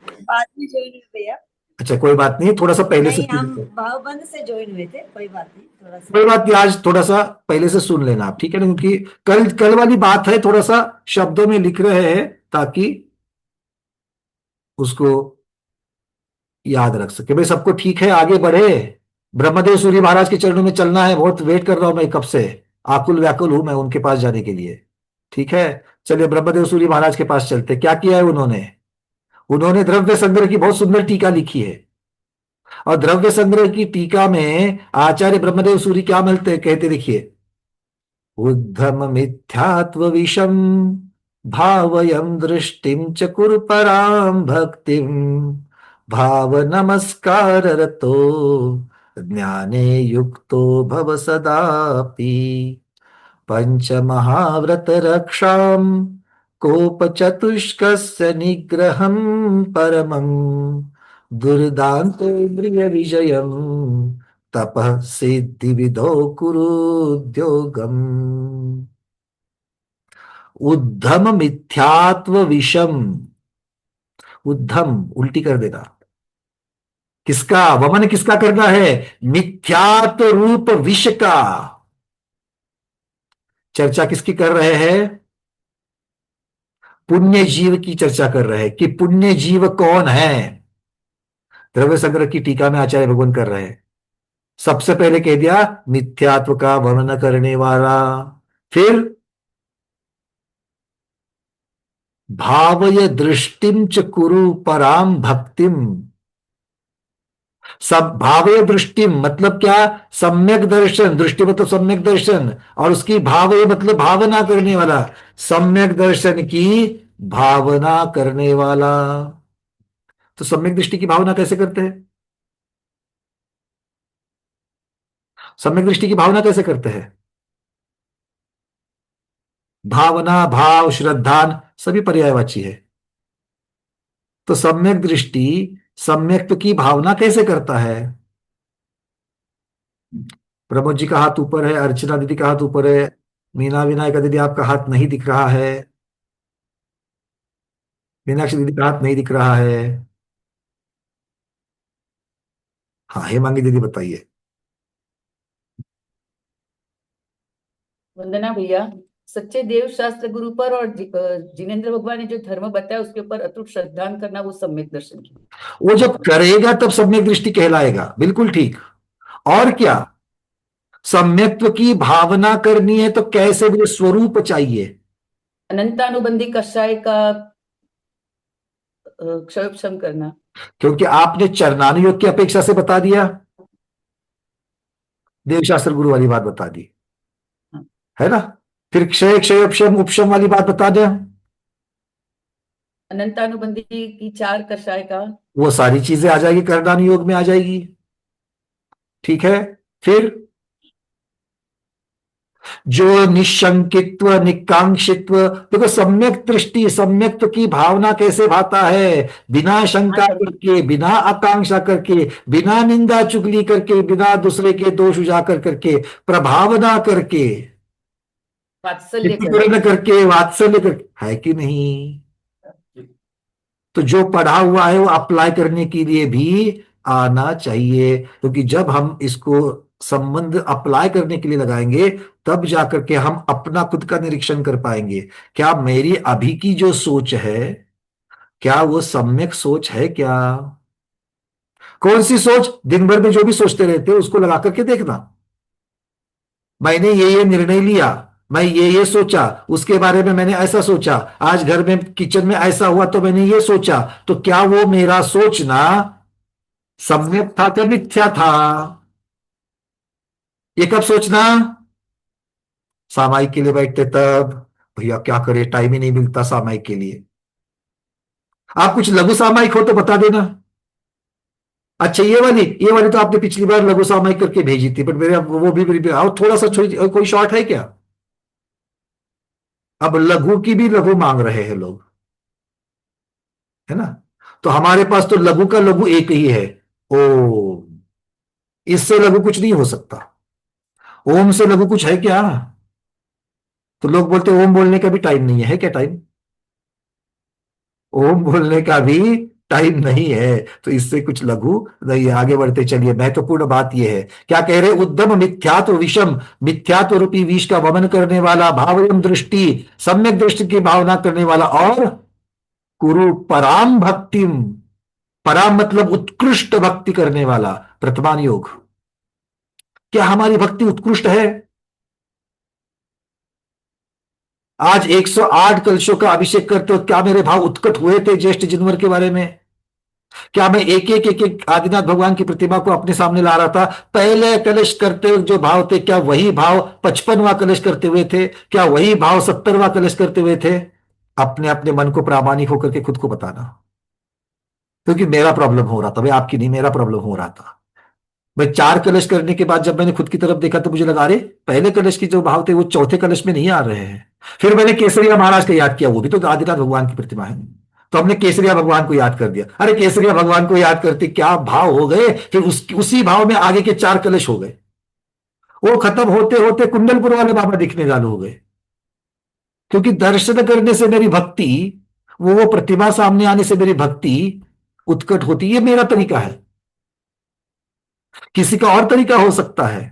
बाद में ज्वाइन हुए भैया। अच्छा कोई बात नहीं, थोड़ा सा पहले से नहीं, हम सुन लो। भावबंद से ज्वाइन हुए थे, कोई बात नहीं, थोड़ा सा। कोई बात नहीं, आज थोड़ा सा पहले से सुन लेना आप, ठीक है ना? क्योंकि कल कल वाली बात है, थोड़ा सा शब्दों में लिख रहे हैं ताकि उसको याद रख सके। भाई सबको ठीक है, आगे बढ़े। ब्रह्मदेव सूर्य महाराज के चरणों में चलना है, बहुत वेट कर रहा हूं मैं कब से, आकुल व्याकुल हूं मैं उनके पास जाने के लिए। ठीक है, चलिए ब्रह्मदेव सूर्य महाराज के पास चलते। क्या किया है उन्होंने? उन्होंने द्रव्य संग्रह की बहुत सुंदर टीका लिखी है, और द्रव्य संग्रह की टीका में आचार्य ब्रह्मदेव सूर्य क्या मिलते कहते, देखिए, उद्धम मिथ्यात्व विषम भावयम दृष्टिम च कुरु पराम भक्तिम भाव नमस्कार रतो ज्ञाने युक्तो भव सदापि पंच महाव्रत रक्षाम कोप चतुष्कस्य निग्रहं परमं दुर्दांतेन्द्रिय विजयम तपः सिद्धि विधौ कुरुद्योगम। उद्धम मिथ्यात्व विषम, उद्धम उल्टी कर देना, किसका वमन किसका करना है? मिथ्यात्व रूप विष का। चर्चा किसकी कर रहे हैं? पुण्य जीव की चर्चा कर रहे हैं कि पुण्य जीव कौन है। द्रव्य संग्रह की टीका में आचार्य भगवान कर रहे हैं। सबसे पहले कह दिया मिथ्यात्व का वर्णन करने वाला, फिर भावय दृष्टिम च कुरु पराम भक्तिम। सब भावय दृष्टिम मतलब क्या? सम्यक दर्शन। दृष्टि मतलब सम्यक दर्शन, और उसकी भावय मतलब भावना करने वाला। सम्यक दर्शन की भावना करने वाला। तो सम्यक दृष्टि की भावना कैसे करते हैं? सम्यक दृष्टि की भावना कैसे करते हैं? भावना, भाव, श्रद्धान सभी पर्यायवाची है। तो सम्यक दृष्टि सम्यक्त्व की भावना कैसे करता है? प्रमोद जी का हाथ ऊपर है, अर्चना दीदी का हाथ ऊपर है, मीना विनायका दीदी आपका हाथ नहीं दिख रहा है, मीनाक्षी दीदी का हाथ नहीं दिख रहा है। हाँ हेमांगी दीदी बताइए। वंदना भैया, सच्चे देव शास्त्र गुरु पर और जिनेंद्र भगवान ने जो धर्म बताया उसके ऊपर अटूट श्रद्धा करना, वो सम्यक दर्शन की। वो जब करेगा तब सम्यक दृष्टि कहलाएगा। बिल्कुल ठीक। और क्या? सम्यक्त्व की भावना करनी है तो कैसे? मुझे स्वरूप चाहिए। अनंतानुबंधी कषाय का क्षयोक्षम करना। क्योंकि आपने चरणानुयोग की अपेक्षा से बता दिया, देवशास्त्र गुरु वाली बात बता दी, है ना। फिर क्षय क्षय उपशम उपशम वाली बात बता दें। अनंतानुबंधी की 4 कषाय का, वो सारी चीजें आ जाएगी, कर्णानुयोग में आ जाएगी। ठीक है। फिर जो निशंकित्व निकांक्षित्व, देखो सम्यक दृष्टि सम्यक्त्व की भावना कैसे भाता है? बिना शंका करके, बिना आकांक्षा करके, बिना निंदा चुगली करके, बिना दूसरे के दोष उजागर करके, प्रभावना करके, वात्सल्य करके, वात्सल्य करके, है कि नहीं? तो जो पढ़ा हुआ है वो अप्लाई करने के लिए भी आना चाहिए, क्योंकि जब हम इसको संबंध अप्लाई करने के लिए लगाएंगे तब जाकर के हम अपना खुद का निरीक्षण कर पाएंगे। क्या मेरी अभी की जो सोच है, क्या वो सम्यक सोच है? क्या कौन सी सोच? दिन भर में जो भी सोचते रहते हो उसको लगा करके देखना। मैंने ये निर्णय लिया, मैं ये सोचा, उसके बारे में मैंने ऐसा सोचा, आज घर में किचन में ऐसा हुआ तो मैंने ये सोचा, तो क्या वो मेरा सोचना सम्यक था क्या मिथ्या था? ये कब सोचना? सामायिक के लिए बैठते तब। भैया क्या करे, टाइम ही नहीं मिलता सामायिक के लिए। आप कुछ लघु सामायिक हो तो बता देना। अच्छा ये वाली तो आपने पिछली बार लघु सामायिक करके भेजी थी, बट मेरे वो भी और थोड़ा सा कोई शॉर्ट है क्या? अब लघु की भी लघु मांग रहे हैं लोग, है ना। तो हमारे पास तो लघु का लघु एक ही है, ओम। इससे लघु कुछ नहीं हो सकता। ओम से लघु कुछ है क्या? तो लोग बोलते ओम बोलने का भी टाइम नहीं है क्या? टाइम ओम बोलने का भी टाइम नहीं है, तो इससे कुछ लघु नहीं है। आगे बढ़ते चलिए। महत्वपूर्ण बात यह है, क्या कह रहे? उद्दम मिथ्यात्व विषम, मिथ्यात्व रूपी विष का वमन करने वाला, भावयम दृष्टि सम्यक दृष्टि की भावना करने वाला, और कुरु पराम भक्तिम, पराम मतलब उत्कृष्ट भक्ति करने वाला। प्रथमान योग। क्या हमारी भक्ति उत्कृष्ट है? आज 108 कलशों का अभिषेक करते हो, क्या मेरे भाव उत्कट हुए थे ज्येष्ठ जिनवर के बारे में? क्या मैं एक आदिनाथ भगवान की प्रतिमा को अपने सामने ला रहा था? पहले कलश करते हुए जो भाव थे, क्या वही भाव 55वां कलश करते हुए थे? क्या वही भाव 70वां कलश करते हुए थे? अपने अपने मन को प्रामाणिक होकर के खुद को बताना। क्योंकि मेरा प्रॉब्लम हो रहा था भाई, आपकी नहीं, मेरा प्रॉब्लम हो रहा था। मैं 4 कलश करने के बाद जब मैंने खुद की तरफ देखा तो मुझे लगा, अरे पहले कलश की जो भाव थे वो चौथे कलश में नहीं आ रहे हैं। फिर मैंने केसरिया महाराज का याद किया, वो भी तो आदिनाथ भगवान की प्रतिमा है। तो हमने केसरिया भगवान को याद कर दिया। अरे केसरिया भगवान को याद करते क्या भाव हो गए, फिर उसी भाव में आगे के 4 कलश हो गए। वो खत्म होते होते कुंडलपुर वाले बाबा दिखने चालू हो गए। क्योंकि दर्शन करने से मेरी भक्ति, वो प्रतिमा सामने आने से मेरी भक्ति उत्कट होती। ये मेरा तरीका है, किसी का और तरीका हो सकता है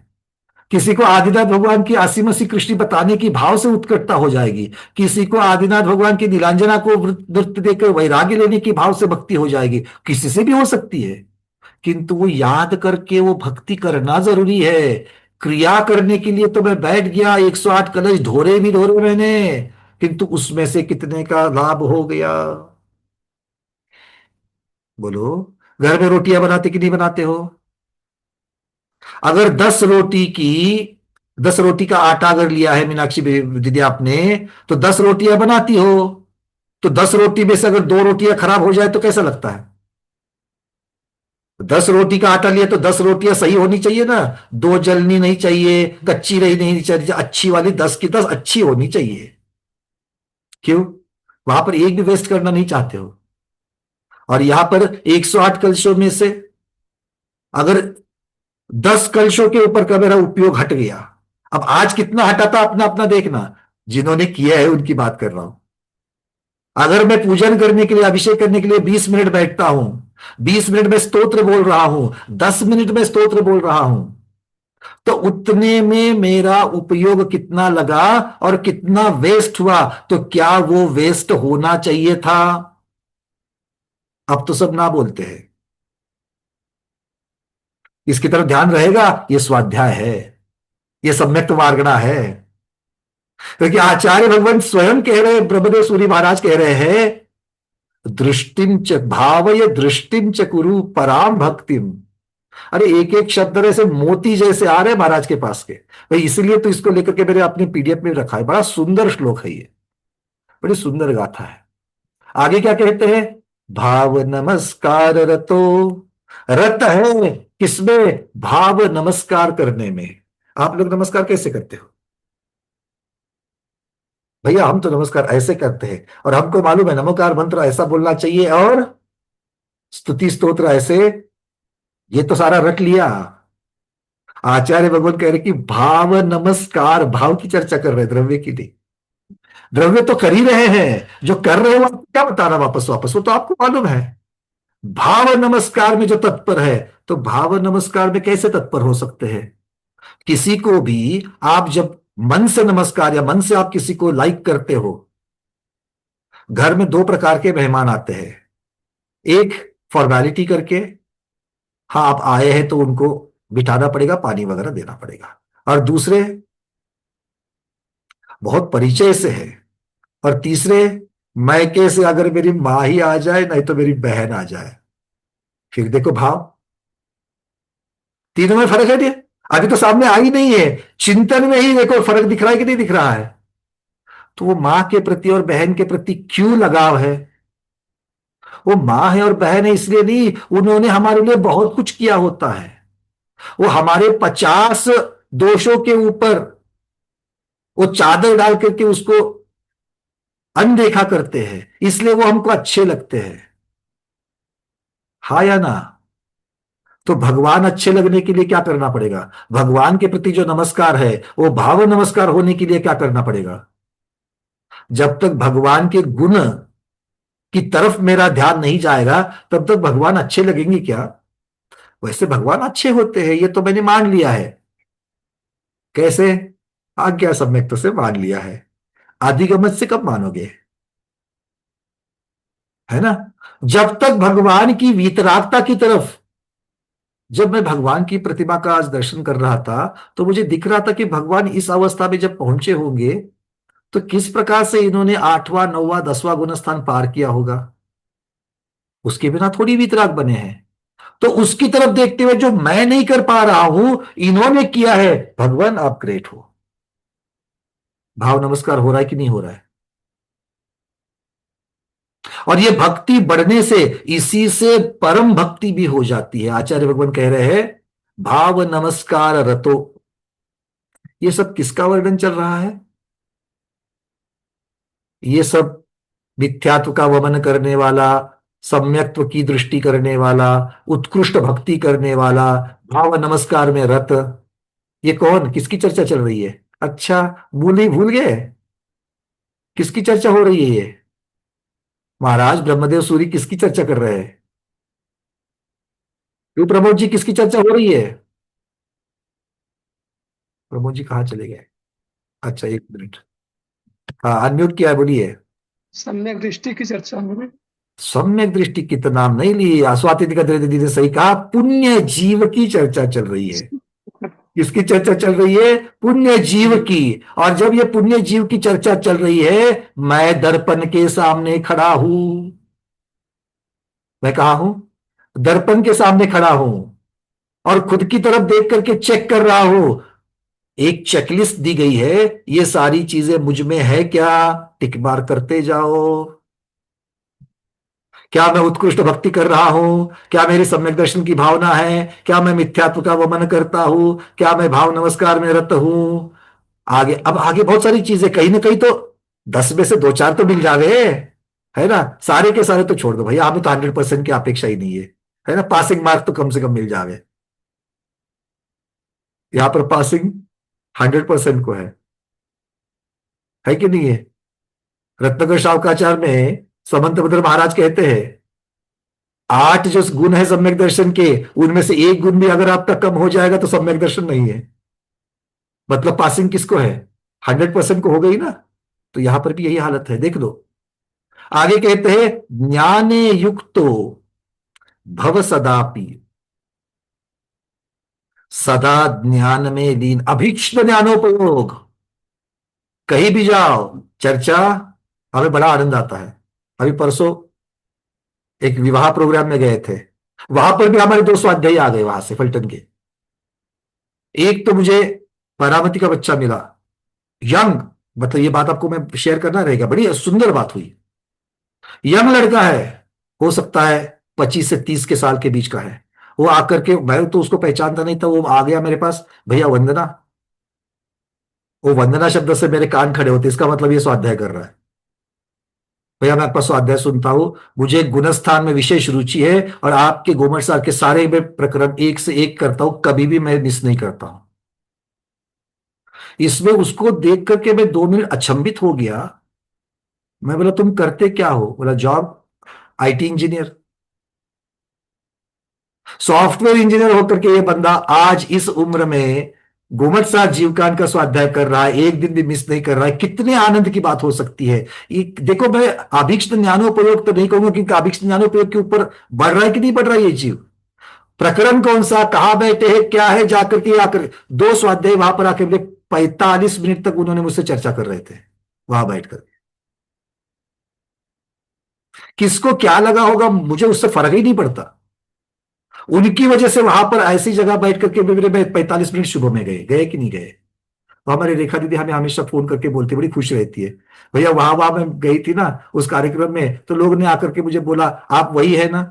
किसी को आदिनाथ भगवान की असीम सी कृष्णि बताने की भाव से उत्कटता हो जाएगी, किसी को आदिनाथ भगवान की नीलांजना को नृत्य देकर वैराग्य लेने की भाव से भक्ति हो जाएगी, किसी से भी हो सकती है। किंतु वो याद करके वो भक्ति करना जरूरी है। क्रिया करने के लिए तो मैं बैठ गया, 108 कलश ढोरे भी ढोरे मैंने, किंतु उसमें से कितने का लाभ हो गया? बोलो, घर में रोटियां बनाते कि नहीं बनाते हो? अगर 10 रोटी का आटा अगर लिया है मीनाक्षी दीदी आपने, तो 10 रोटियां बनाती हो, तो 10 रोटी में से अगर 2 रोटियां खराब हो जाए तो कैसा लगता है? 10 रोटी का आटा लिया तो 10 रोटियां सही होनी चाहिए ना, 2 जलनी नहीं चाहिए, कच्ची रही नहीं चाहिए, अच्छी वाली 10 की 10 अच्छी होनी चाहिए। क्यों? वहां पर एक भी वेस्ट करना नहीं चाहते हो। और यहां पर 108 कलशों में से अगर 10 कलशों के ऊपर का मेरा उपयोग हट गया, अब आज कितना हटा था अपना अपना देखना, जिन्होंने किया है उनकी बात कर रहा हूं। अगर मैं पूजन करने के लिए, अभिषेक करने के लिए 20 मिनट बैठता हूं, 20 मिनट में स्तोत्र बोल रहा हूं, 10 मिनट में स्तोत्र बोल रहा हूं, तो उतने में मेरा उपयोग कितना लगा और कितना वेस्ट हुआ? तो क्या वो वेस्ट होना चाहिए था? अब तो सब ना बोलते हैं। इसकी तरफ ध्यान रहेगा, ये स्वाध्याय है, ये सम्यक्त मार्गणा है। क्योंकि आचार्य भगवान स्वयं कह रहे हैं, ब्रह्मदेव सूरी महाराज कह रहे हैं, दृष्टिम च भावय दृष्टिम च कुरु पराम भक्तिम। अरे एक एक शब्द ऐसे मोती जैसे आ रहे महाराज के पास के भाई, इसलिए तो इसको लेकर के मेरे अपने पीडीएफ में रखा है। बड़ा सुंदर श्लोक है ये, बड़ी सुंदर गाथा है। आगे क्या कहते हैं? भाव नमस्कार रतो, रत है किसमें? भाव नमस्कार करने में। आप लोग नमस्कार कैसे करते हो भैया? हम तो नमस्कार ऐसे करते हैं, और हमको मालूम है नमोकार मंत्र ऐसा बोलना चाहिए और स्तुति स्तोत्र ऐसे, ये तो सारा रट लिया। आचार्य भगवान कह रहे कि भाव नमस्कार, भाव की चर्चा कर रहे, द्रव्य की नहीं। द्रव्य तो कर ही रहे हैं, जो कर रहे हो क्या बताना वापस वापस, वो तो आपको मालूम है। भाव नमस्कार में जो तत्पर है, तो भाव नमस्कार में कैसे तत्पर हो सकते हैं? किसी को भी आप जब मन से नमस्कार, या मन से आप किसी को लाइक करते हो, घर में 2 प्रकार के मेहमान आते हैं। एक फॉर्मेलिटी करके, हाँ आप आए हैं तो उनको बिठाना पड़ेगा, पानी वगैरह देना पड़ेगा, और दूसरे बहुत परिचय से है, और तीसरे मैके से अगर मेरी मां ही आ जाए, नहीं तो मेरी बहन आ जाए। फिर देखो भाव, तीनों में फर्क है नहीं? अभी तो सामने आई नहीं है, चिंतन में ही देखो फर्क दिख रहा है कि नहीं दिख रहा है। तो वो मां के प्रति और बहन के प्रति क्यों लगाव है? वो मां है और बहन है इसलिए नहीं, उन्होंने हमारे लिए बहुत कुछ किया होता है। वो हमारे 50 दोषों के ऊपर वो चादर डाल करके उसको अनदेखा करते हैं, इसलिए वो हमको अच्छे लगते हैं। हाँ या ना? तो भगवान अच्छे लगने के लिए क्या करना पड़ेगा? भगवान के प्रति जो नमस्कार है वो भाव नमस्कार होने के लिए क्या करना पड़ेगा? जब तक भगवान के गुण की तरफ मेरा ध्यान नहीं जाएगा, तब तक भगवान अच्छे लगेंगे क्या? वैसे भगवान अच्छे होते हैं, ये तो मैंने मान लिया है। कैसे? आज्ञा सम्यक्त से मान लिया है, आदिगमत से कब मानोगे? है ना? जब तक भगवान की वीतरागता की तरफ, जब मैं भगवान की प्रतिमा का आज दर्शन कर रहा था, तो मुझे दिख रहा था कि भगवान इस अवस्था में जब पहुंचे होंगे, तो किस प्रकार से इन्होंने 8वां 9वां 10वां गुण स्थान पार किया होगा। उसके बिना थोड़ी वीतराग बने हैं। तो उसकी तरफ देखते हुए जो मैं नहीं कर पा रहा हूं, इन्होंने किया है। भगवान आप ग्रेट हो। भाव नमस्कार हो रहा है कि नहीं हो रहा है? और ये भक्ति बढ़ने से, इसी से परम भक्ति भी हो जाती है। आचार्य भगवान कह रहे हैं भाव नमस्कार रतो। ये सब किसका वर्णन चल रहा है? ये सब मिथ्यात्व का वमन करने वाला, सम्यक्त्व की दृष्टि करने वाला, उत्कृष्ट भक्ति करने वाला, भाव नमस्कार में रत। ये कौन, किसकी चर्चा चल रही है? अच्छा, भूल गए किसकी चर्चा हो रही है? ये महाराज ब्रह्मदेव सूरी किसकी चर्चा कर रहे हैं? क्यों प्रमोद जी, किसकी चर्चा हो रही है? प्रमोद जी कहाँ चले गए? अच्छा, एक मिनट। हाँ, अनम्यूट किया है, बोलिए। सम्यक दृष्टि की चर्चा में सम्यक दृष्टि की तो नाम नहीं ली। स्वाति दीदी ने सही कहा, पुण्य जीव की चर्चा चल रही है। किसकी चर्चा चल रही है? पुण्य जीव की। और जब ये पुण्य जीव की चर्चा चल रही है, मैं दर्पण के सामने खड़ा हूं। मैं कहा हूं? दर्पण के सामने खड़ा हूं और खुद की तरफ देख करके चेक कर रहा हूं। एक चेकलिस्ट दी गई है, ये सारी चीजें मुझ में है क्या? टिक मार करते जाओ। क्या मैं उत्कृष्ट भक्ति कर रहा हूं? क्या मेरी सम्यक दर्शन की भावना है? क्या मैं मिथ्यात्व का वमन करता हूं? क्या मैं भाव नमस्कार में रत हूं? आगे, अब आगे बहुत सारी चीजें, कहीं ना कहीं तो 10 में से 2-4 तो मिल जावे, है ना? सारे के सारे तो छोड़ दो भैया, हमें तो 100% की अपेक्षा ही नहीं है ना? पासिंग मार्क तो कम से कम मिल जावे। यहां पर पासिंग 100% को है कि नहीं है? रत्नाकर शावकाचार्य में समंतभद्र महाराज कहते हैं, 8 जो गुण है सम्यक दर्शन के, उनमें से एक गुण भी अगर आपका कम हो जाएगा तो सम्यक दर्शन नहीं है। मतलब पासिंग किसको है? 100% को हो गई ना? तो यहां पर भी यही हालत है, देख लो। आगे कहते हैं, ज्ञाने युक्तो भव सदापि, सदा ज्ञान में लीन, अभीक्ष्ण ज्ञानोपयोग। कहीं भी जाओ चर्चा, हमें बड़ा आनंद आता है। अभी परसों एक विवाह प्रोग्राम में गए थे, वहां पर भी हमारे 2 स्वाध्यायी आ गए वहां से फलटन के। एक तो मुझे बारामती का बच्चा मिला, यंग, मतलब ये बात आपको मैं शेयर करना रहेगा, बड़ी सुंदर बात हुई। यंग लड़का है, हो सकता है 25 से 30 के साल के बीच का है। वो आकर के, मैं तो उसको पहचानता नहीं था, वो आ गया मेरे पास, भैया वंदना। वो वंदना शब्द से मेरे कान खड़े होते, इसका मतलब ये स्वाध्याय कर रहा है। भैया मैं आपका स्वाध्याय सुनता हूं, मुझे गुणस्थान में विशेष रुचि है और आपके गोमट सार के सारे में प्रकरण एक से एक करता हूं, कभी भी मैं मिस नहीं करता हूं। इसमें उसको देख करके मैं 2 मिनट अचंभित हो गया। मैं बोला, तुम करते क्या हो? बोला, job IT engineer. Software engineer होकर के ये बंदा आज इस उम्र में गोमट सार जीवकान का स्वाध्याय कर रहा है, एक दिन भी मिस नहीं कर रहा है। कितने आनंद की बात हो सकती है ये। देखो, मैं अभीक्ष्ण ज्ञानोपयोग तो नहीं कहूंगा, क्योंकि अभीक्ष्ण ज्ञानोपयोग के ऊपर बढ़ रहा है कि नहीं बढ़ रहा है ये जीव। प्रकरण कौन सा, कहां बैठे हैं, क्या है, जाकर के आकर 2 स्वाध्याय वहां पर आकर 45 मिनट तक उन्होंने मुझसे चर्चा कर रहे थे वहां बैठकर। किसको क्या लगा होगा, मुझे उससे फर्क ही नहीं पड़ता। उनकी वजह से वहां पर ऐसी जगह बैठ करके मेरे 45 मिनट शुभ में गए कि नहीं गए। तो हमारी रेखा दीदी हमें हमेशा फोन करके बोलती, बड़ी खुश रहती है, भैया वहां मैं गई थी ना उस कार्यक्रम में, तो लोगों ने आकर के मुझे बोला, आप वही है ना?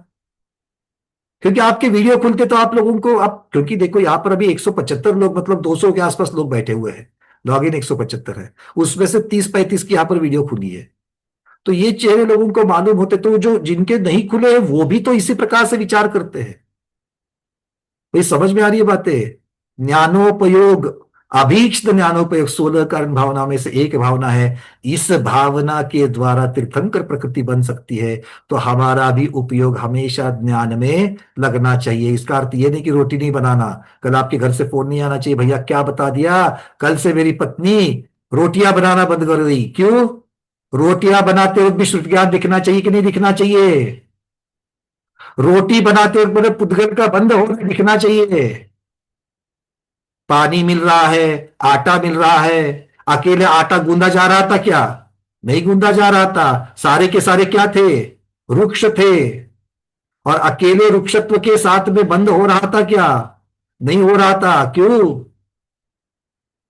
क्योंकि आपके वीडियो खुलते तो आप लोगों को, आप, क्योंकि देखो यहाँ पर अभी 175 लोग, मतलब 200 के आसपास लोग बैठे हुए हैं, लॉग इन 175 है, उसमें से 30-35 की यहाँ पर वीडियो खुली है। तो ये चेहरे लोगों को मालूम होते, तो जो जिनके नहीं खुले हैं वो भी तो इसी प्रकार से विचार करते हैं। ये समझ में आ रही है बातें? ज्ञानोपयोग, अभीक्ष्ण ज्ञानोपयोग 16 कारण भावना में से एक भावना है। इस भावना के द्वारा तीर्थंकर प्रकृति बन सकती है। तो हमारा भी उपयोग हमेशा ज्ञान में लगना चाहिए। इसका अर्थ ये नहीं कि रोटी नहीं बनाना। कल आपके घर से फोन नहीं आना चाहिए, भैया क्या बता दिया, कल से मेरी पत्नी रोटियां बनाना बंद कर गई। क्यों? रोटियां बनाते वक्त भी श्रुति ज्ञान दिखना चाहिए कि नहीं दिखना चाहिए? रोटी बनाते वक्त मेरे पुद्गल का बंद होना दिखना चाहिए। पानी मिल रहा है, आटा मिल रहा है, अकेले आटा गूंदा जा रहा था क्या? नहीं गूंदा जा रहा था। सारे के सारे क्या थे? वृक्ष थे। और अकेले वृक्षत्व के साथ में बंद हो रहा था क्या? नहीं हो रहा था। क्यों?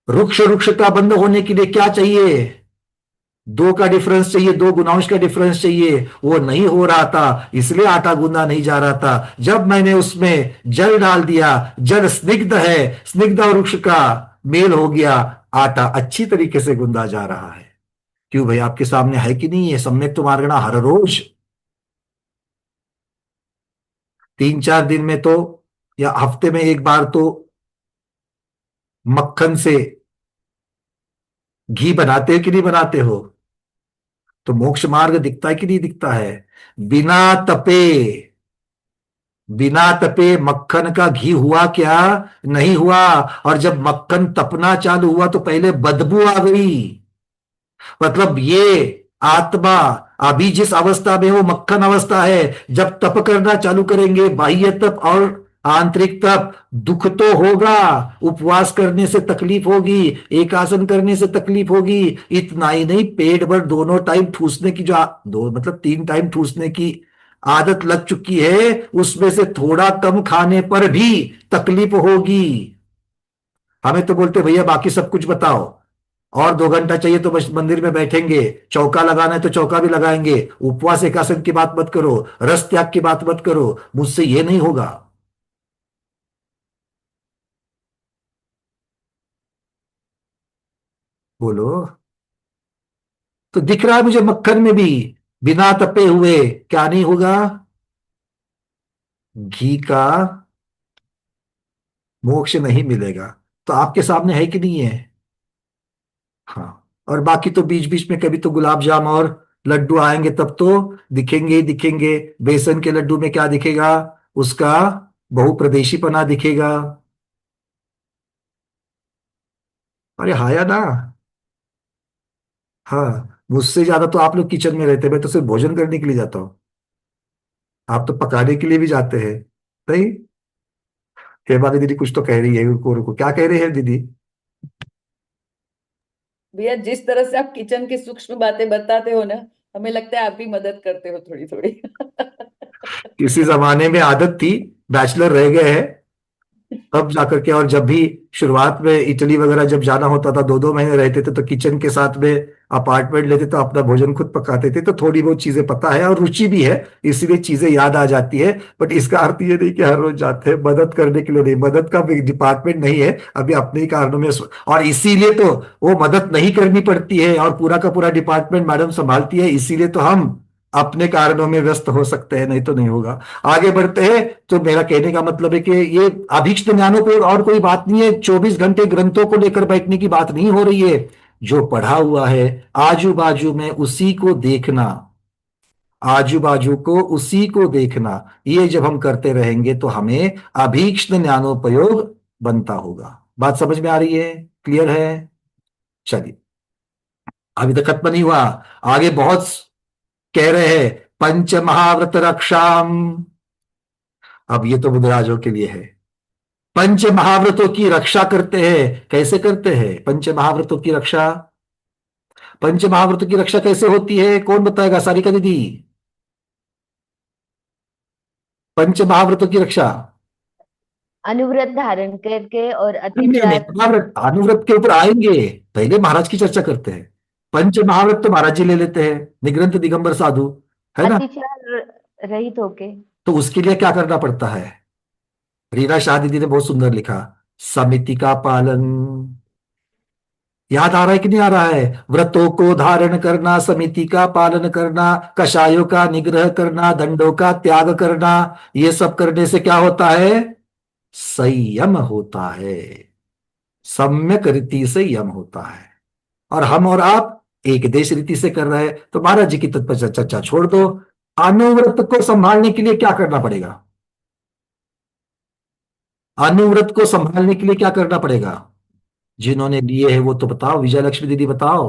वृक्ष का बंद होने के लिए क्या चाहिए? 2 का डिफरेंस चाहिए, 2 गुणांश का डिफरेंस चाहिए। वो नहीं हो रहा था, इसलिए आटा गूंदा नहीं जा रहा था। जब मैंने उसमें जल डाल दिया, जल स्निग्ध है, स्निग्ध और वृक्ष का मेल हो गया, आटा अच्छी तरीके से गूंदा जा रहा है। क्यों भाई? आपके सामने है कि नहीं है? सम्यक तो मार्गणा हर रोज 3-4 दिन में तो, या हफ्ते में एक बार तो मक्खन से घी बनाते हो कि नहीं बनाते हो? तो मोक्ष मार्ग दिखता है कि नहीं दिखता है? बिना तपे बिना तपे मक्खन का घी हुआ क्या? नहीं हुआ। और जब मक्खन तपना चालू हुआ तो पहले बदबू आ गई। मतलब ये आत्मा अभी जिस अवस्था में वो मक्खन अवस्था है, जब तप करना चालू करेंगे, बाह्य तप और आंतरिक तप, दुख तो होगा, उपवास करने से तकलीफ होगी, एक आसन करने से तकलीफ होगी। इतना ही नहीं, पेट भर दोनों टाइम ठूसने की जो दो मतलब 3 टाइम ठूसने की आदत लग चुकी है, उसमें से थोड़ा कम खाने पर भी तकलीफ होगी। हमें तो बोलते भैया बाकी सब कुछ बताओ, और 2 घंटा चाहिए तो बस मंदिर में बैठेंगे, चौका लगाना है तो चौका भी लगाएंगे, उपवास एकासन की बात मत करो, रस त्याग की बात मत करो। मुझसे ये नहीं होगा। बोलो। तो दिख रहा है मुझे मक्खन में भी बिना तपे हुए क्या नहीं होगा? घी का मोक्ष नहीं मिलेगा। तो आपके सामने है कि नहीं है? हाँ। और बाकी तो बीच बीच में कभी तो गुलाब जाम और लड्डू आएंगे तब तो दिखेंगे ही दिखेंगे। बेसन के लड्डू में क्या दिखेगा? उसका बहुप्रदेशीपना दिखेगा। अरे हाँ या ना? हाँ, मुझसे ज्यादा तो आप लोग किचन में रहते हैं, मैं तो सिर्फ भोजन करने के लिए जाता हूँ। आप तो पकाने के लिए भी जाते हैं। नहीं? हेमा दीदी कुछ तो कह रही है, रुको रुको, क्या कह रही है दीदी? भैया जिस तरह से आप किचन की सूक्ष्म बातें बताते हो ना, हमें लगता है आप भी मदद करते हो थोड़ी थोड़ी। किसी जमाने में आदत थी, बैचलर रह गए हैं तब जाकर के। और जब भी शुरुआत में इटली वगैरह जब जाना होता था, 2-2 महीने रहते थे, तो किचन के साथ में अपार्टमेंट लेते तो अपना भोजन खुद पकाते थे, तो थोड़ी बहुत चीजें पता है और रुचि भी है, इसीलिए चीजें याद आ जाती है। बट इसका अर्थ ये नहीं कि हर रोज जाते हैं मदद करने के लिए, नहीं, मदद का डिपार्टमेंट नहीं है अभी, अपने ही कारणों में। और इसीलिए तो वो मदद नहीं करनी पड़ती है और पूरा का पूरा डिपार्टमेंट मैडम संभालती है, इसीलिए तो हम अपने कारणों में व्यस्त हो सकते हैं, नहीं तो नहीं होगा। आगे बढ़ते हैं। तो मेरा कहने का मतलब है कि ये अभीष्ट ज्ञानों पे और कोई बात नहीं है, 24 घंटे ग्रंथों को लेकर बैठने की बात नहीं हो रही है। जो पढ़ा हुआ है आजू बाजू में उसी को देखना, आजू बाजू को उसी को देखना, ये जब हम करते रहेंगे तो हमें अभीक्ष्ण ज्ञानोपयोग बनता होगा। बात समझ में आ रही है? क्लियर है? चलिए, अभी तक खत्म नहीं हुआ, आगे बहुत कह रहे हैं। पंच महाव्रत रक्षाम, अब ये तो बुधराजों के लिए है। पंच महाव्रतों की रक्षा करते हैं। कैसे करते हैं पंच महाव्रतों की रक्षा? पंच महाव्रतों की रक्षा कैसे होती है, कौन बताएगा? सारिका दीदी, पंच महाव्रतों की रक्षा। अनुव्रत धारण करके और नहीं नहीं नहीं, अतिचार। महाव्रत अनुव्रत के ऊपर आएंगे, पहले महाराज की चर्चा करते हैं। पंच महाव्रत तो महाराज जी ले लेते हैं, निग्रंथ दिगंबर साधु, है ना? अतिचार रहित होके। तो उसके लिए क्या करना पड़ता है? रीना शाह दीदी ने बहुत सुंदर लिखा, समिति का पालन। याद आ रहा है कि नहीं आ रहा है? व्रतों को धारण करना, समिति का पालन करना, कषायों का निग्रह करना, दंडों का त्याग करना, ये सब करने से क्या होता है? संयम होता है। सम्यक रीति से यम होता है। और हम और आप एक देश रीति से कर रहे हैं, तो महाराज जी की तत्पर चर्चा छोड़ दो। अनुव्रत को संभालने के लिए क्या करना पड़ेगा? अनुव्रत को संभालने के लिए क्या करना पड़ेगा? जिन्होंने लिए है वो तो बताओ, विजय लक्ष्मी दीदी बताओ।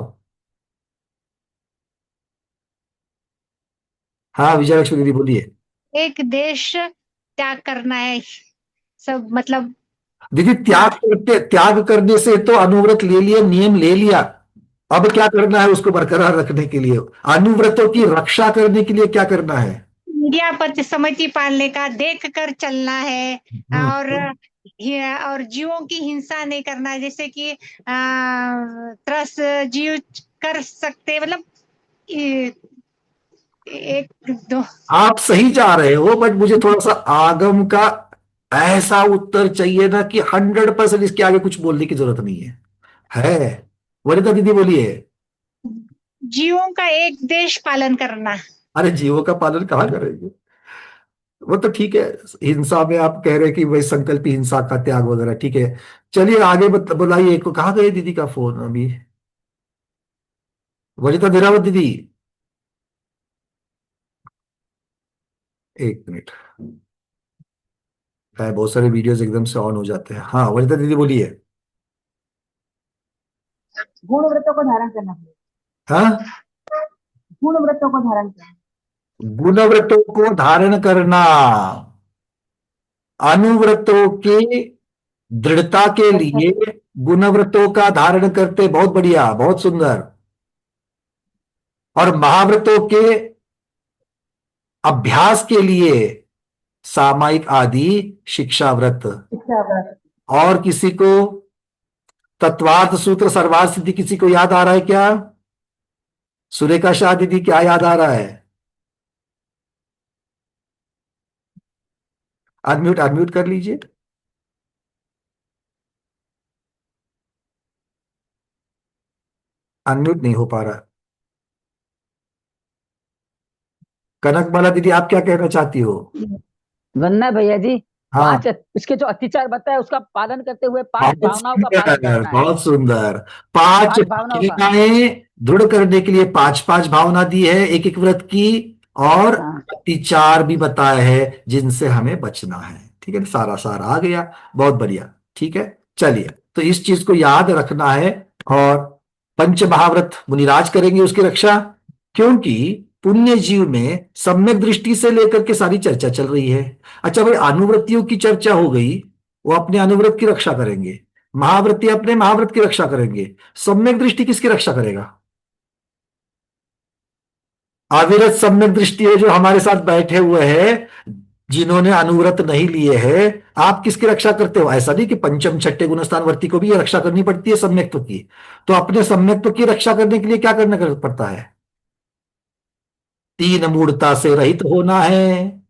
हाँ विजय लक्ष्मी दीदी बोलिए। एक देश त्याग करना है सब, मतलब दीदी त्याग करने से तो अनुव्रत ले लिया, नियम ले लिया, अब क्या करना है उसको बरकरार रखने के लिए? अनुव्रतों की रक्षा करने के लिए क्या करना है? मीडिया पर समिति पालने का, देख कर चलना है। और और जीवों की हिंसा नहीं करना है, जैसे कि त्रस जीव कर सकते, मतलब एक दो। आप सही जा रहे हो, बट मुझे थोड़ा सा आगम का ऐसा उत्तर चाहिए ना कि 100% इसके आगे कुछ बोलने की जरूरत नहीं है वनिता दीदी बोलिए। जीवों का एक देश पालन करना। अरे जीवों का पालन कहाँ करेंगे? वो तो ठीक है, हिंसा में आप कह रहे हैं कि वही संकल्प हिंसा का त्याग वगैरह, ठीक है। चलिए आगे बुलाइए, कहाँ गए दीदी का फोन अभी? वनिता धीरावत दीदी, एक मिनट। है, बहुत सारे वीडियोस एकदम से ऑन हो जाते हैं। हाँ वनिता दीदी बोलिए। गुण व्रतों को धारण करना पड़ेगा। हाँ, गुण व्रतों को धारण करना। गुणव्रतों को धारण करना, अनुव्रतों की दृढ़ता के लिए गुणव्रतों का धारण करते, बहुत बढ़िया, बहुत सुंदर। और महाव्रतों के अभ्यास के लिए सामायिक आदि शिक्षा व्रत। शिक्षा व्रत। और किसी को तत्वार्थ सूत्र सर्वार्थ सिद्धि किसी को याद आ रहा है क्या? सुरेखा शाह दीदी क्या याद आ रहा है? अनम्यूट अनम्यूट कर लीजिए। अनम्यूट नहीं हो पा रहा। कनकमाला दीदी आप क्या कहना चाहती हो? वंदना भैया जी, हाँ, 5 इसके जो अत्याचार बताया उसका पालन करते हुए 5 बहुत भावनाओं का पालन सुंदर, करना है। बहुत सुंदर। 5 5 भावनाओं का। भावनाएं दृढ़ करने के लिए 5 भावना दी है एक एक व्रत की, और हाँ। अतिचार भी बताया है जिनसे हमें बचना है। ठीक है, सारा सारा आ गया, बहुत बढ़िया। ठीक है, चलिए, तो इस चीज को याद रखना है। और पंच महाव्रत मुनिराज करेंगे उसकी रक्षा, क्योंकि पुण्य जीव में सम्यक दृष्टि से लेकर के सारी चर्चा चल रही है। अच्छा भाई, अनुव्रतियों की चर्चा हो गई, वो अपने अनुव्रत की रक्षा करेंगे, महाव्रती अपने महाव्रत की रक्षा करेंगे, सम्यक दृष्टि किसकी रक्षा करेगा? अविरत सम्यक दृष्टि है जो हमारे साथ बैठे हुए हैं, जिन्होंने अनुव्रत नहीं लिए हैं। आप किसकी रक्षा करते हो? ऐसा नहीं कि पंचम छठे गुणस्थान वर्ती को भी ये रक्षा करनी पड़ती है सम्यक्त्व की। तो अपने सम्यक्त्व की रक्षा करने के लिए क्या करना पड़ता है? 3 मूढ़ता से रहित होना है,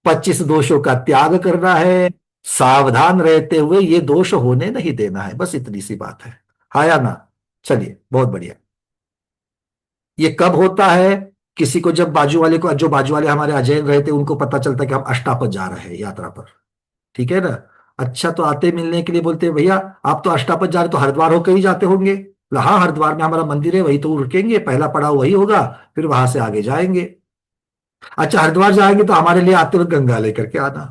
25 दोषों का त्याग करना है, सावधान रहते हुए ये दोष होने नहीं देना है, बस इतनी सी बात है। हाँ या ना? चलिए, बहुत बढ़िया। ये कब होता है? किसी को जब बाजू वाले को, जो बाजू वाले हमारे अजैन रहते, उनको पता चलता है कि हम अष्टापद जा रहे हैं यात्रा पर। ठीक है ना? अच्छा, तो आते मिलने के लिए बोलते हैं भैया आप तो अष्टापद जा रहे, तो हरिद्वार होकर ही जाते होंगे। हाँ, हरिद्वार में हमारा मंदिर है, वही तो रुकेंगे, पहला पड़ाव वही होगा, फिर वहां से आगे जाएंगे। अच्छा, हरिद्वार जाएंगे तो हमारे लिए आते वक्त गंगा लेकर के आना।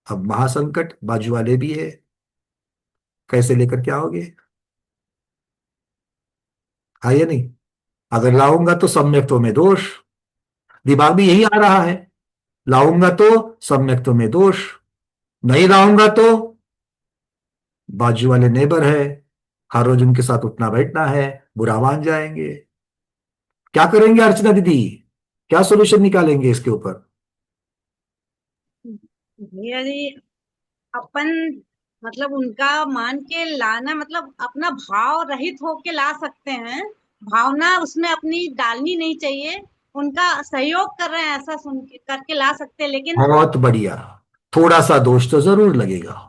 अब महासंकट, बाजू वाले भी है, कैसे लेकर के आओगे? है या नहीं? अगर लाऊंगा तो सम्यक्त्व में दोष, दिमाग में यही आ रहा है, लाऊंगा तो सम्यक्त्व में दोष, नहीं लाऊंगा तो बाजू वाले नेबर है, हर रोज उनके साथ उठना बैठना है, बुरा मान जाएंगे। क्या करेंगे अर्चना दीदी? क्या सोल्यूशन निकालेंगे इसके ऊपर? यदि अपन मतलब उनका मान के लाना, मतलब अपना भाव रहित होके ला सकते हैं, भावना उसमें अपनी डालनी नहीं चाहिए। उनका सहयोग कर रहे हैं ऐसा सुन के करके ला सकते हैं, लेकिन बहुत बढ़िया। थोड़ा सा दोष तो जरूर लगेगा,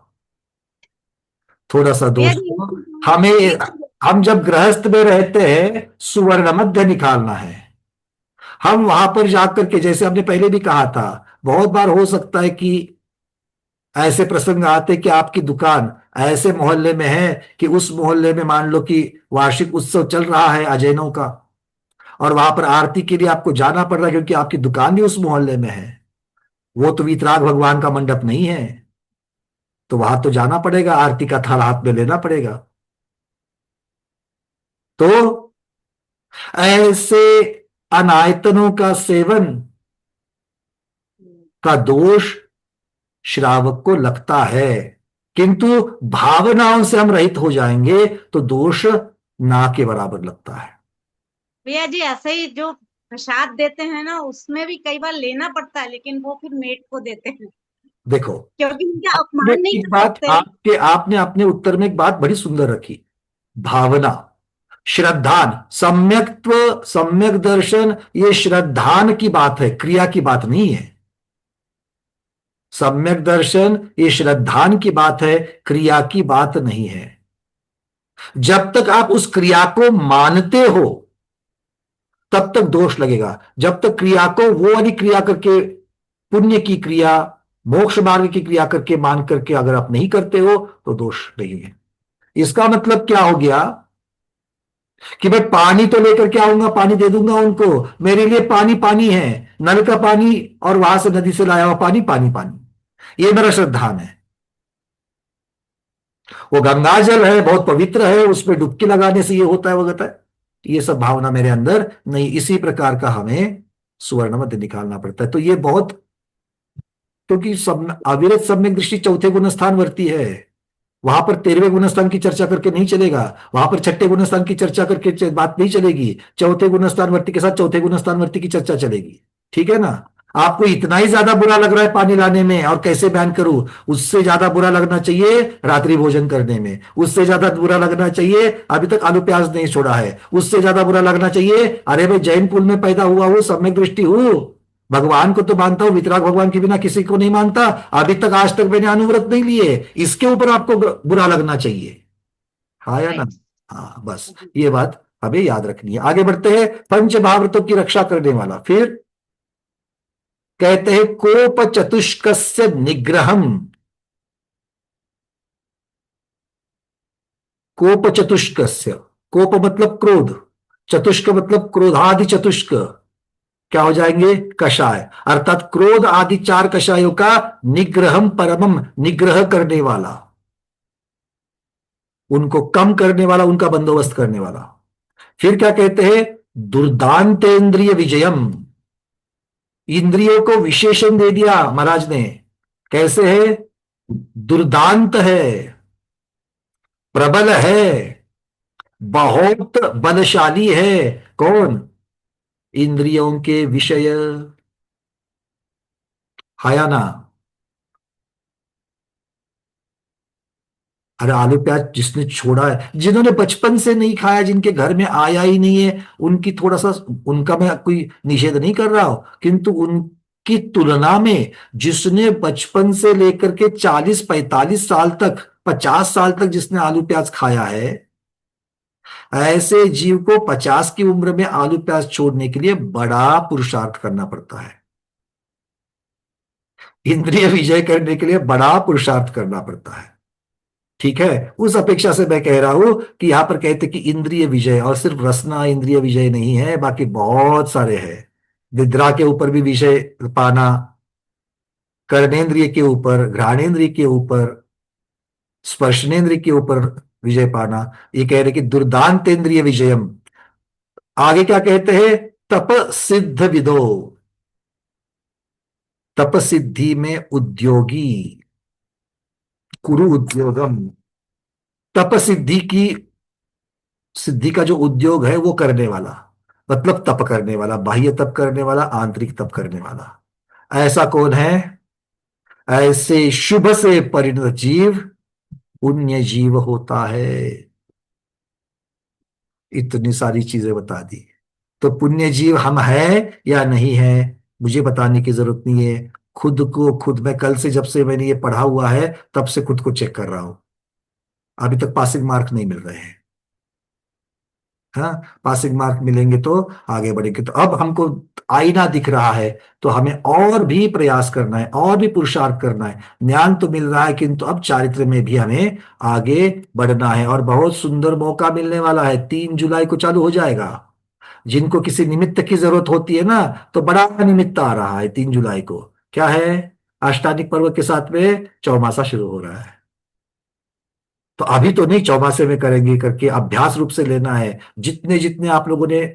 थोड़ा सा दोष तो हमें, हम जब गृहस्थ में रहते हैं सुवर्ण मध्य निकालना है। हम वहां पर जाकर के, जैसे हमने पहले भी कहा था, बहुत बार हो सकता है कि ऐसे प्रसंग आते कि आपकी दुकान ऐसे मोहल्ले में है कि उस मोहल्ले में मान लो कि वार्षिक उत्सव चल रहा है अजैनों का, और वहां पर आरती के लिए आपको जाना पड़ रहा है क्योंकि आपकी दुकान भी उस मोहल्ले में है। वो तो वीतराग भगवान का मंडप नहीं है, तो वहां तो जाना पड़ेगा, आरती का थाल हाथ में लेना पड़ेगा। तो ऐसे अनायतनों का सेवन का दोष श्रावक को लगता है, किंतु भावनाओं से हम रहित हो जाएंगे तो दोष ना के बराबर लगता है। भैया जी ऐसे ही जो प्रसाद देते हैं ना, उसमें भी कई बार लेना पड़ता है, लेकिन वो फिर मेट को देते हैं देखो, क्योंकि उनका अपमान नहीं एक कर बात सकते। आपने अपने उत्तर में एक बात बड़ी सुंदर रखी, भावना, श्रद्धान, सम्यक्त्व, सम्यक दर्शन, ये श्रद्धान की बात है, क्रिया की बात नहीं है। सम्यक दर्शन ये श्रद्धान की बात है, क्रिया की बात नहीं है। जब तक आप उस क्रिया को मानते हो तब तक दोष लगेगा। जब तक क्रिया को वो वाली क्रिया करके, पुण्य की क्रिया, मोक्ष मार्ग की क्रिया करके मान करके अगर आप नहीं करते हो तो दोष नहीं है। इसका मतलब क्या हो गया कि मैं पानी तो लेकर के आऊंगा, पानी दे दूंगा उनको, मेरे लिए पानी पानी है, नल का पानी और वहां से नदी से लाया हुआ पानी पानी पानी। ये मेरा श्रद्धान है। वो गंगा जल है, बहुत पवित्र है, उसमें डुबकी लगाने से ये होता है वगैरह है, ये सब भावना मेरे अंदर नहीं। इसी प्रकार का हमें सुवर्ण मध्य निकालना पड़ता है। तो ये बहुत, क्योंकि सब अविरत सम्यक दृष्टि चौथे गुण स्थान वर्ती है, वहां पर 13वें गुणस्थान की चर्चा करके नहीं चलेगा, वहां पर 6ठे गुणस्थान की चर्चा करके बात नहीं चलेगी, चौथे गुणस्थान वर्ती के साथ चौथे गुणस्थान वर्ती की चर्चा चलेगी। ठीक है ना। आपको इतना ही ज्यादा बुरा लग रहा है पानी लाने में, और कैसे बयान करूं, उससे ज्यादा बुरा लगना चाहिए रात्रि भोजन करने में, उससे ज्यादा बुरा लगना चाहिए अभी तक आलू प्याज नहीं छोड़ा है, उससे ज्यादा बुरा लगना चाहिए अरे भाई जैन कुल में पैदा हुआ हूं, सम्यक दृष्टि हूं, भगवान को तो मानता हूं, वितराग भगवान के बिना किसी को नहीं मानता, अभी तक आज तक मैंने अनुव्रत नहीं लिए, इसके ऊपर आपको बुरा लगना चाहिए। हाँ या ना। हाँ, बस ये बात हमें याद रखनी है। आगे बढ़ते हैं। पंच महाव्रतों की रक्षा करने वाला। फिर कहते हैं कोप चतुष्कस्य निग्रहम। कोप चतुष्कस्य, कोप मतलब क्रोध, चतुष्क मतलब क्रोधादि चतुष्क, क्या हो जाएंगे, कषाय, अर्थात क्रोध आदि 4 कषायों का निग्रहम परमम, निग्रह करने वाला, उनको कम करने वाला, उनका बंदोबस्त करने वाला। फिर क्या कहते हैं, दुर्दांतेन्द्रिय विजयम, इंद्रियों को विशेषण दे दिया महाराज ने, कैसे है, दुर्दांत है, प्रबल है, बहुत बलशाली है, कौन, इंद्रियों के विषय। हाया ना। अरे आलू प्याज जिसने छोड़ा है, जिन्होंने बचपन से नहीं खाया, जिनके घर में आया ही नहीं है, उनकी थोड़ा सा, उनका मैं कोई निषेध नहीं कर रहा हूं, किंतु उनकी तुलना में जिसने बचपन से लेकर के 40-45 साल तक, 50 साल तक जिसने आलू प्याज खाया है, ऐसे जीव को 50 की उम्र में आलू प्याज छोड़ने के लिए बड़ा पुरुषार्थ करना पड़ता है, इंद्रिय विजय करने के लिए बड़ा पुरुषार्थ करना पड़ता है। ठीक है, उस अपेक्षा से मैं कह रहा हूं कि यहां पर कहते कि इंद्रिय विजय, और सिर्फ रसना इंद्रिय विजय नहीं है, बाकी बहुत सारे हैं। निद्रा के ऊपर भी विजय पाना, कर्णेंद्रिय के ऊपर, घ्राणेंद्रिय के ऊपर, स्पर्शनेन्द्रिय के ऊपर विजय पाना। ये कह रहे कि दुर्दांतेन्द्रिय विजयम। आगे क्या कहते हैं, तप सिद्ध विदो, तप सिद्धि में उद्योगी, कुरु उद्योगम, तप सिद्धि की, सिद्धि का जो उद्योग है वो करने वाला, मतलब तप करने वाला, बाह्य तप करने वाला, आंतरिक तप करने वाला। ऐसा कौन है, ऐसे शुभ से परिणत जीव पुण्य जीव होता है। इतनी सारी चीजें बता दी, तो पुण्य जीव हम हैं या नहीं है मुझे बताने की जरूरत नहीं है। खुद को खुद, मैं कल से, जब से मैंने ये पढ़ा हुआ है तब से खुद को चेक कर रहा हूं, अभी तक पासिंग मार्क नहीं मिल रहे हैं। हाँ, पासिंग मार्क मिलेंगे तो आगे बढ़ेंगे। तो अब हमको आईना दिख रहा है, तो हमें और भी प्रयास करना है, और भी पुरुषार्थ करना है। ज्ञान तो मिल रहा है, किंतु अब चारित्र में भी हमें आगे बढ़ना है। और बहुत सुंदर मौका मिलने वाला है, 3 जुलाई को चालू हो जाएगा। जिनको किसी निमित्त की जरूरत होती है ना, तो बड़ा निमित्त आ रहा है 3 जुलाई को। क्या है, अष्टानिक पर्व के साथ में चौमासा शुरू हो रहा है। तो अभी तो नहीं, चौमासे में करेंगे करके अभ्यास रूप से लेना है। जितने जितने आप लोगों ने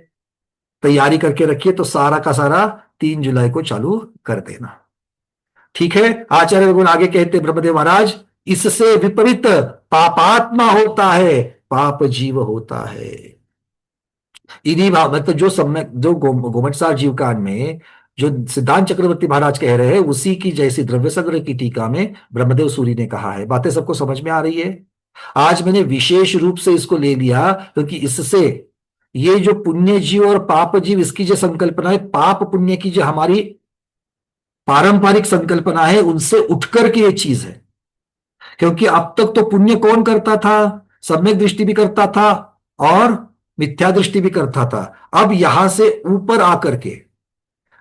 तैयारी करके रखी है, तो सारा का सारा 3 जुलाई को चालू कर देना। ठीक है। आचार्य रघुन आगे कहते ब्रह्मदेव महाराज, इससे विपरीत पापात्मा होता है, पाप जीव होता है। इन्हीं भाव मतलब जो सम्यक, जो गोमटसार जीवकांड में जो सिद्धांत चक्रवर्ती महाराज कह रहे हैं, उसी की जैसी द्रव्य संग्रह की टीका में ब्रह्मदेव सूरी ने कहा है। बातें सबको समझ में आ रही है। आज मैंने विशेष रूप से इसको ले लिया क्योंकि इससे ये जो पुण्य जीव और पाप जीव, इसकी जो संकल्पना है, पाप पुण्य की जो हमारी पारंपरिक संकल्पना है, उनसे उठकर के ये चीज है। क्योंकि अब तक तो पुण्य कौन करता था, सम्यक दृष्टि भी करता था और मिथ्या दृष्टि भी करता था। अब यहां से ऊपर आकर के,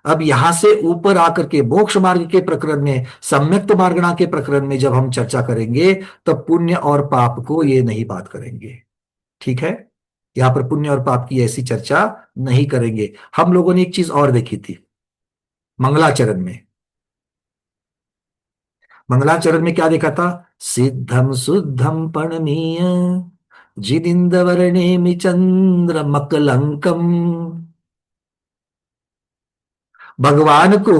अब यहां से ऊपर आकर के मोक्ष मार्ग के प्रकरण में, सम्यक्त मार्गणा के प्रकरण में जब हम चर्चा करेंगे, तब पुण्य और पाप को ये नहीं बात करेंगे। ठीक है, यहां पर पुण्य और पाप की ऐसी चर्चा नहीं करेंगे। हम लोगों ने एक चीज और देखी थी मंगलाचरण में। मंगलाचरण में क्या देखा था? सिद्धम शुद्धम पणनीय जिनिंदवर्णे चंद्र मकलंकम। भगवान को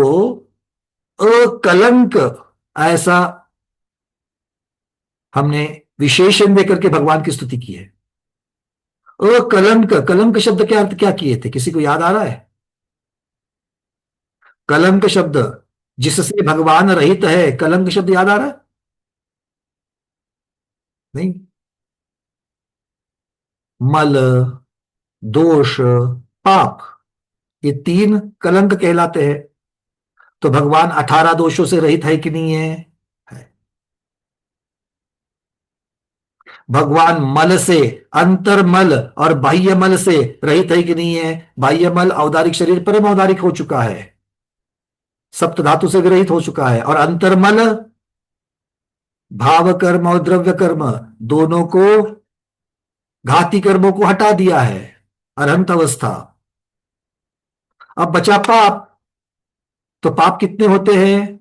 अकलंक ऐसा हमने विशेषण देकर के भगवान की स्तुति की है। अकलंक, कलंक शब्द के अर्थ क्या किए थे? किसी को याद आ रहा है? कलंक शब्द जिससे भगवान रहित है, कलंक शब्द याद आ रहा है? नहीं। मल, दोष, पाप, ये तीन कलंक कहलाते हैं। तो भगवान 18 दोषों से रहित है कि नहीं है? है। भगवान मल से, अंतर्मल और बाह्य मल से रहित है कि नहीं है? बाह्य मल औदारिक शरीर परम औदारिक हो चुका है, सप्त धातु से विरहित हो चुका है। और अंतर्मल भाव कर्म और द्रव्य कर्म दोनों को, घाती कर्मों को हटा दिया है, अरहंत अवस्था। अब बचा पाप। तो पाप कितने होते हैं?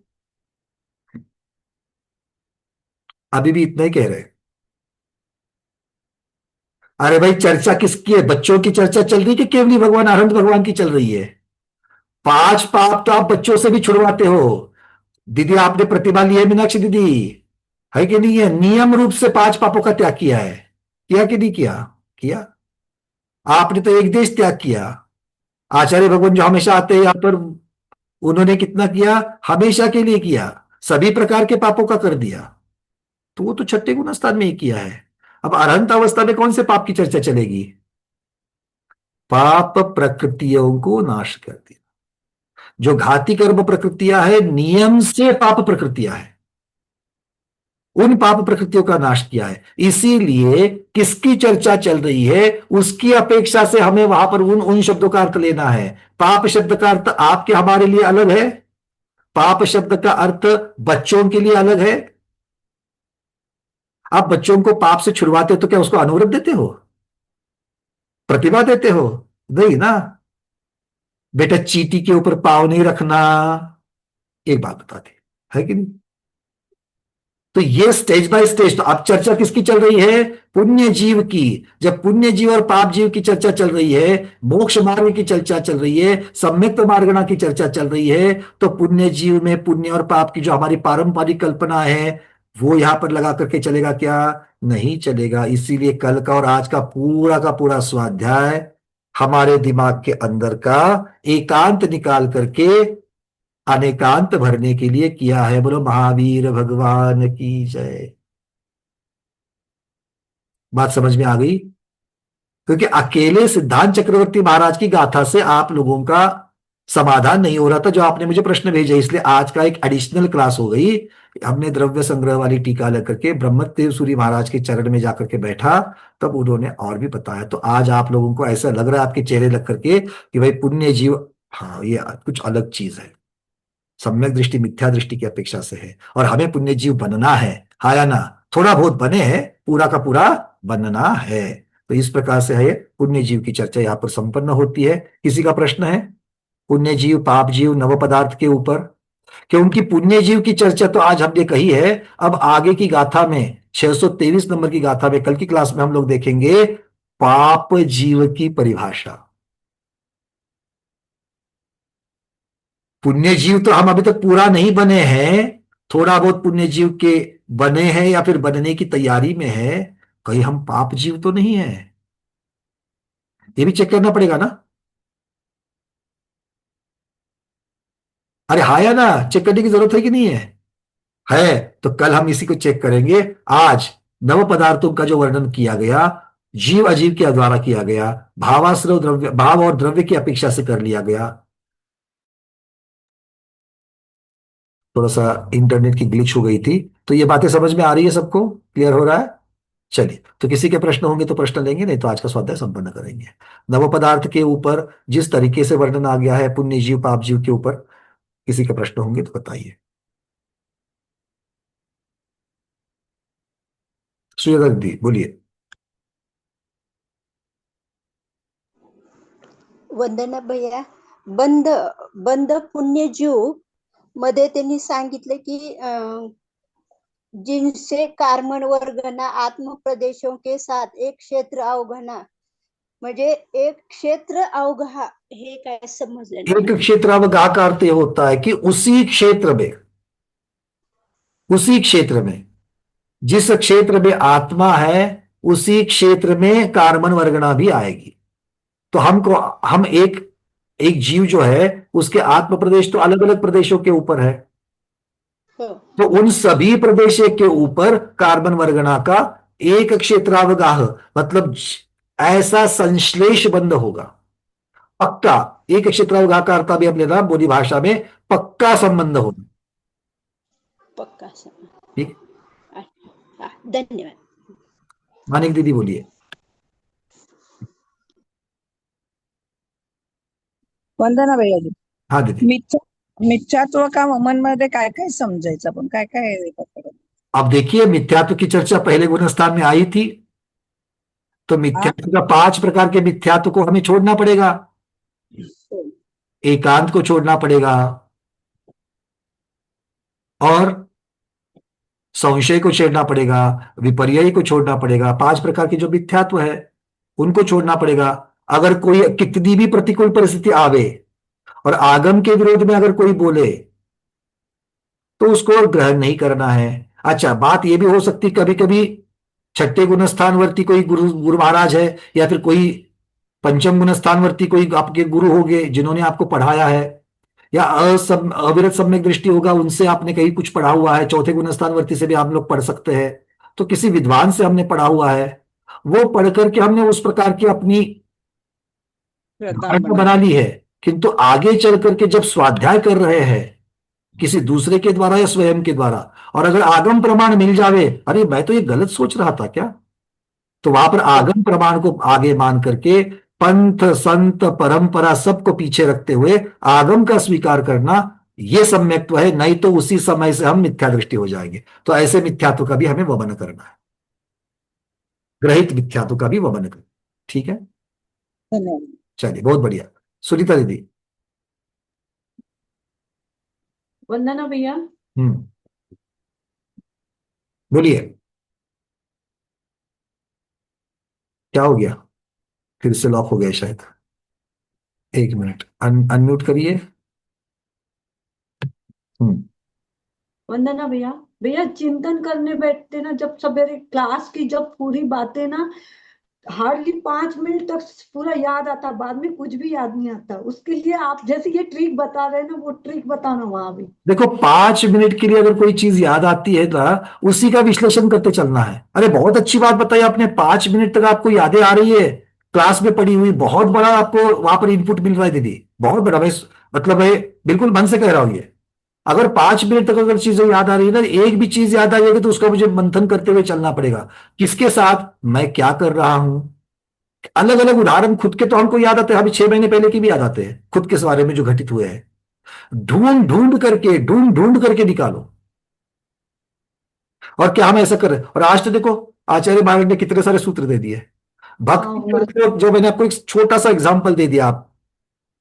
अभी भी इतना ही कह रहे हैं। अरे भाई चर्चा किसकी है? बच्चों की चर्चा चल रही है कि केवली भगवान अरहंत भगवान की चल रही है? 5 पाप तो आप बच्चों से भी छुड़वाते हो। दीदी आपने प्रतिभा ली है, मीनाक्षी दीदी, है कि नहीं है? नियम रूप से 5 पापों का त्याग किया है, किया कि नहीं किया? किया। आपने तो एक देश त्याग किया। आचार्य भगवान जो हमेशा आते हैं यहां पर, उन्होंने कितना किया? हमेशा के लिए किया, सभी प्रकार के पापों का कर दिया। तो वो तो छठे गुण स्थान में ही किया है। अब अरहंत अवस्था में कौन से पाप की चर्चा चलेगी? पाप प्रकृतियों को नाश कर दिया। जो घाती कर्म प्रकृतियां है, नियम से पाप प्रकृतियां है, उन पाप प्रकृतियों का नाश किया है। इसीलिए किसकी चर्चा चल रही है उसकी अपेक्षा से हमें वहां पर उन शब्दों का अर्थ लेना है। पाप शब्द का अर्थ आपके हमारे लिए अलग है, पाप शब्द का अर्थ बच्चों के लिए अलग है। आप बच्चों को पाप से छुड़वाते हो तो क्या उसको अनुव्रत देते हो? प्रतिभा देते हो? नहीं ना। बेटा चींटी के ऊपर पाव नहीं रखना, एक बात बताते है कि नहीं? तो ये स्टेज बाय स्टेज। तो अब चर्चा किसकी चल रही है? पुण्य जीव की। जब पुण्य जीव और पाप जीव की चर्चा चल रही है, मोक्ष मार्ग की चर्चा चल रही है, सम्यक मार्गणा की चर्चा चल रही है, तो पुण्य जीव में पुण्य और पाप की जो हमारी पारंपरिक कल्पना है वो यहां पर लगा करके चलेगा क्या? नहीं चलेगा। इसीलिए कल का और आज का पूरा स्वाध्याय हमारे दिमाग के अंदर का एकांत निकाल करके अनेकांत भरने के लिए किया है। बोलो महावीर भगवान की जय। बात समझ में आ गई? क्योंकि अकेले सिद्धांत चक्रवर्ती महाराज की गाथा से आप लोगों का समाधान नहीं हो रहा था जो आपने मुझे प्रश्न भेजे, इसलिए आज का एक एडिशनल क्लास हो गई। हमने द्रव्य संग्रह वाली टीका लेकर के ब्रह्मदेव सूरी महाराज के चरण में जाकर के बैठा, तब उन्होंने और भी बताया। तो आज आप लोगों को ऐसा लग रहा है आपके चेहरे लग करके कि भाई पुण्य जीव, हाँ ये कुछ अलग चीज है, सम्यक दृष्टि मिथ्या दृष्टि की अपेक्षा से है, और हमें पुण्य जीव बनना है। हाँ या ना? थोड़ा बहुत बने हैं, पूरा का पूरा बनना है। तो इस प्रकार से है पुण्य जीव की चर्चा यहाँ पर संपन्न होती है। किसी का प्रश्न है पुण्य जीव पाप जीव नव पदार्थ के ऊपर? क्योंकि पुण्य जीव की चर्चा तो आज हमने कही है। अब आगे की गाथा में 623 नंबर की गाथा में कल की क्लास में हम लोग देखेंगे पाप जीव की परिभाषा। पुण्य जीव तो हम अभी तक पूरा नहीं बने हैं, थोड़ा बहुत पुण्य जीव के बने हैं या फिर बनने की तैयारी में है। कहीं हम पाप जीव तो नहीं है, ये भी चेक करना पड़ेगा ना। अरे हाँ या ना? चेक करने की जरूरत है कि नहीं है? है। तो कल हम इसी को चेक करेंगे। आज नव पदार्थों का जो वर्णन किया गया, जीव अजीव के द्वारा किया गया, भावाश्रय द्रव्य, भाव और द्रव्य की अपेक्षा से कर लिया गया। थोड़ा सा इंटरनेट की ग्लिच हो गई थी, तो ये बातें समझ में आ रही है सबको? क्लियर हो रहा है? चलिए, तो किसी के प्रश्न होंगे तो प्रश्न लेंगे, नहीं तो आज का स्वाध्याय संपन्न करेंगे। नव पदार्थ के ऊपर जिस तरीके से वर्णन आ गया है पुण्य जीव पाप जीव के ऊपर, किसी के प्रश्न होंगे तो बताइए। सुयोगा दी बोलिए। वंदना भैया, बंद बंद पुण्यजीव मध्ये त्यांनी सांगितलं की जिनसे कार्बन वर्गना आत्म प्रदेशों के साथ एक क्षेत्र अवघना म्हणजे एक क्षेत्र अवघा हे काय समजलं नाही. एक क्षेत्र अवगाह का अर्थ ये होता है कि उसी क्षेत्र में जिस क्षेत्र में आत्मा है उसी क्षेत्र में कार्बन वर्गना भी आएगी. तो हम एक जीव जो है उसके आत्म प्रदेश तो अलग अलग प्रदेशों के ऊपर है, तो उन सभी प्रदेशों के ऊपर कार्बन वर्गना का एक क्षेत्रावगाह मतलब ऐसा संश्लेष बंध होगा, पक्का. एक क्षेत्रावगाह का अर्थ भी हम लेना बोली भाषा में पक्का संबंध होगा. पक्का समज. ठीक. धन्यवाद. मानिक दीदी बोलिए. वंदना भैयाजी. हाँ दीदी. मिथ्यात्व का मन मध्ये काय काय समजायचं आपण काय काय. अब देखिए मिथ्यात्व की चर्चा पहले गुणस्थान में आई थी, तो मिथ्यात्व का 5 प्रकार के मिथ्यात्व को हमें छोड़ना पड़ेगा. एकांत को छोड़ना पड़ेगा और संशय को छोड़ना पड़ेगा, विपर्यय को छोड़ना पड़ेगा. 5 प्रकार के जो मिथ्यात्व है उनको छोड़ना पड़ेगा. अगर कोई कितनी भी प्रतिकूल परिस्थिति आवे और आगम के विरोध में अगर कोई बोले तो उसको ग्रहण नहीं करना है. अच्छा, बात यह भी हो सकती कभी कभी छठे गुणस्थानवर्ती कोई गुरु महाराज है या फिर कोई पंचम गुणस्थानवर्ती कोई आपके गुरु होंगे जिन्होंने आपको पढ़ाया है, या अविरत सम्यक दृष्टि होगा उनसे आपने कहीं कुछ पढ़ा हुआ है. चौथे गुणस्थानवर्ती से भी हम लोग पढ़ सकते हैं. तो किसी विद्वान से हमने पढ़ा हुआ है, वो पढ़ करके हमने उस प्रकार की अपनी बना ली है. किंतु आगे चल करके जब स्वाध्याय कर रहे हैं किसी दूसरे के द्वारा या स्वयं के द्वारा, और अगर आगम प्रमाण मिल जावे, अरे मैं तो ये गलत सोच रहा था क्या, तो वहां पर आगम प्रमाण को आगे मान करके पंथ संत परंपरा सबको पीछे रखते हुए आगम का स्वीकार करना, यह सम्यक्त्व है. नहीं तो उसी समय से हम मिथ्या दृष्टि हो जाएंगे. तो ऐसे मिथ्यात्व का भी हमें वमन करना है, ग्रहित मिथ्यात्व का भी वमन करना. ठीक है, चलिए बहुत बढ़िया. सुनीता दीदी. वंदना भैया. बोलिए. क्या हो गया, फिर से लॉक हो गया शायद. 1 मिनट अनम्यूट करिए. वंदना भैया. भैया चिंतन करने बैठते ना जब सवेरे क्लास की जब पूरी बातें ना हार्डली 5 मिनट तक पूरा याद आता, बाद में कुछ भी याद नहीं आता. उसके लिए आप जैसे ये ट्रिक बता रहे हैं ना, वो ट्रिक बताना वहां भी. देखो 5 मिनट के लिए अगर कोई चीज याद आती है तो उसी का विश्लेषण करते चलना है. अरे बहुत अच्छी बात बताई आपने, 5 मिनट तक आपको यादें आ रही है, क्लास में पढ़ी हुई, बहुत बड़ा आपको वहां पर इनपुट मिल रहा है दीदी, बहुत बड़ा. मैं मतलब है बिल्कुल मन से कह रहा हूं ये. अगर 5 मिनट तक अगर चीजें याद आ रही है ना, एक भी चीज याद आ जाएगी तो उसका मुझे मंथन करते हुए चलना पड़ेगा. किसके साथ, मैं क्या कर रहा हूं. अलग अलग उदाहरण खुद के तो हमको याद आते हैं, अभी 6 महीने पहले के भी याद आते हैं खुद के बारे में जो घटित हुए हैं. ढूंढ ढूंढ करके निकालो. और क्या हम ऐसा कर रहे हैं. और आज तो देखो आचार्य महाराज ने कितने सारे सूत्र दे दिए. भक्ति जो मैंने आपको एक छोटा सा एग्जांपल दे दिया. आप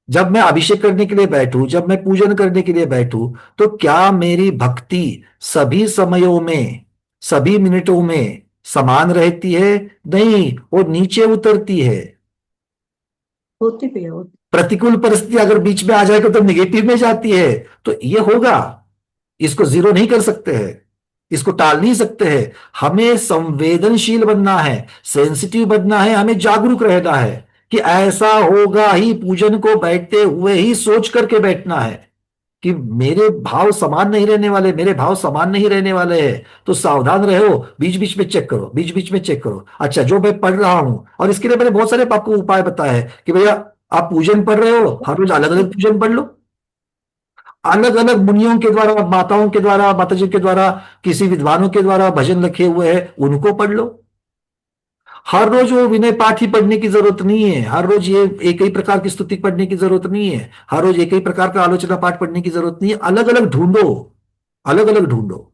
जब मैं अभिषेक करने के लिए बैठूं, जब मैं पूजन करने के लिए बैठूं, तो क्या मेरी भक्ति सभी समयों में सभी मिनटों में समान रहती है? नहीं, वो नीचे उतरती है. होती भी है. प्रतिकूल परिस्थिति अगर बीच में आ जाएगा तो नेगेटिव में जाती है. तो ये होगा, इसको जीरो नहीं कर सकते हैं, इसको टाल नहीं सकते हैं. हमें संवेदनशील बनना है, सेंसिटिव बनना है, हमें जागरूक रहना है कि ऐसा होगा ही. पूजन को बैठते हुए ही सोच करके बैठना है कि मेरे भाव समान नहीं रहने वाले, मेरे भाव समान नहीं रहने वाले हैं. तो सावधान रहो, बीच बीच में चेक करो, बीच बीच में चेक करो. अच्छा, जो मैं पढ़ रहा हूं, और इसके लिए मैंने बहुत सारे आपको उपाय बताए हैं कि भैया आप पूजन पढ़ रहे हो, हर रोज अलग अलग पूजन पढ़ लो. अलग अलग मुनियों के द्वारा, माताओं के द्वारा, माताजी के द्वारा, किसी विद्वानों के द्वारा भजन लिखे हुए हैं, उनको पढ़ लो. हर रोज वो विनय पाठ ही पढ़ने की जरूरत नहीं है. हर रोज ये एक ही प्रकार की स्तुति पढ़ने की जरूरत नहीं है. हर रोज एक ही प्रकार का आलोचना पाठ पढ़ने की जरूरत नहीं है. अलग अलग ढूंढो, अलग अलग ढूंढो.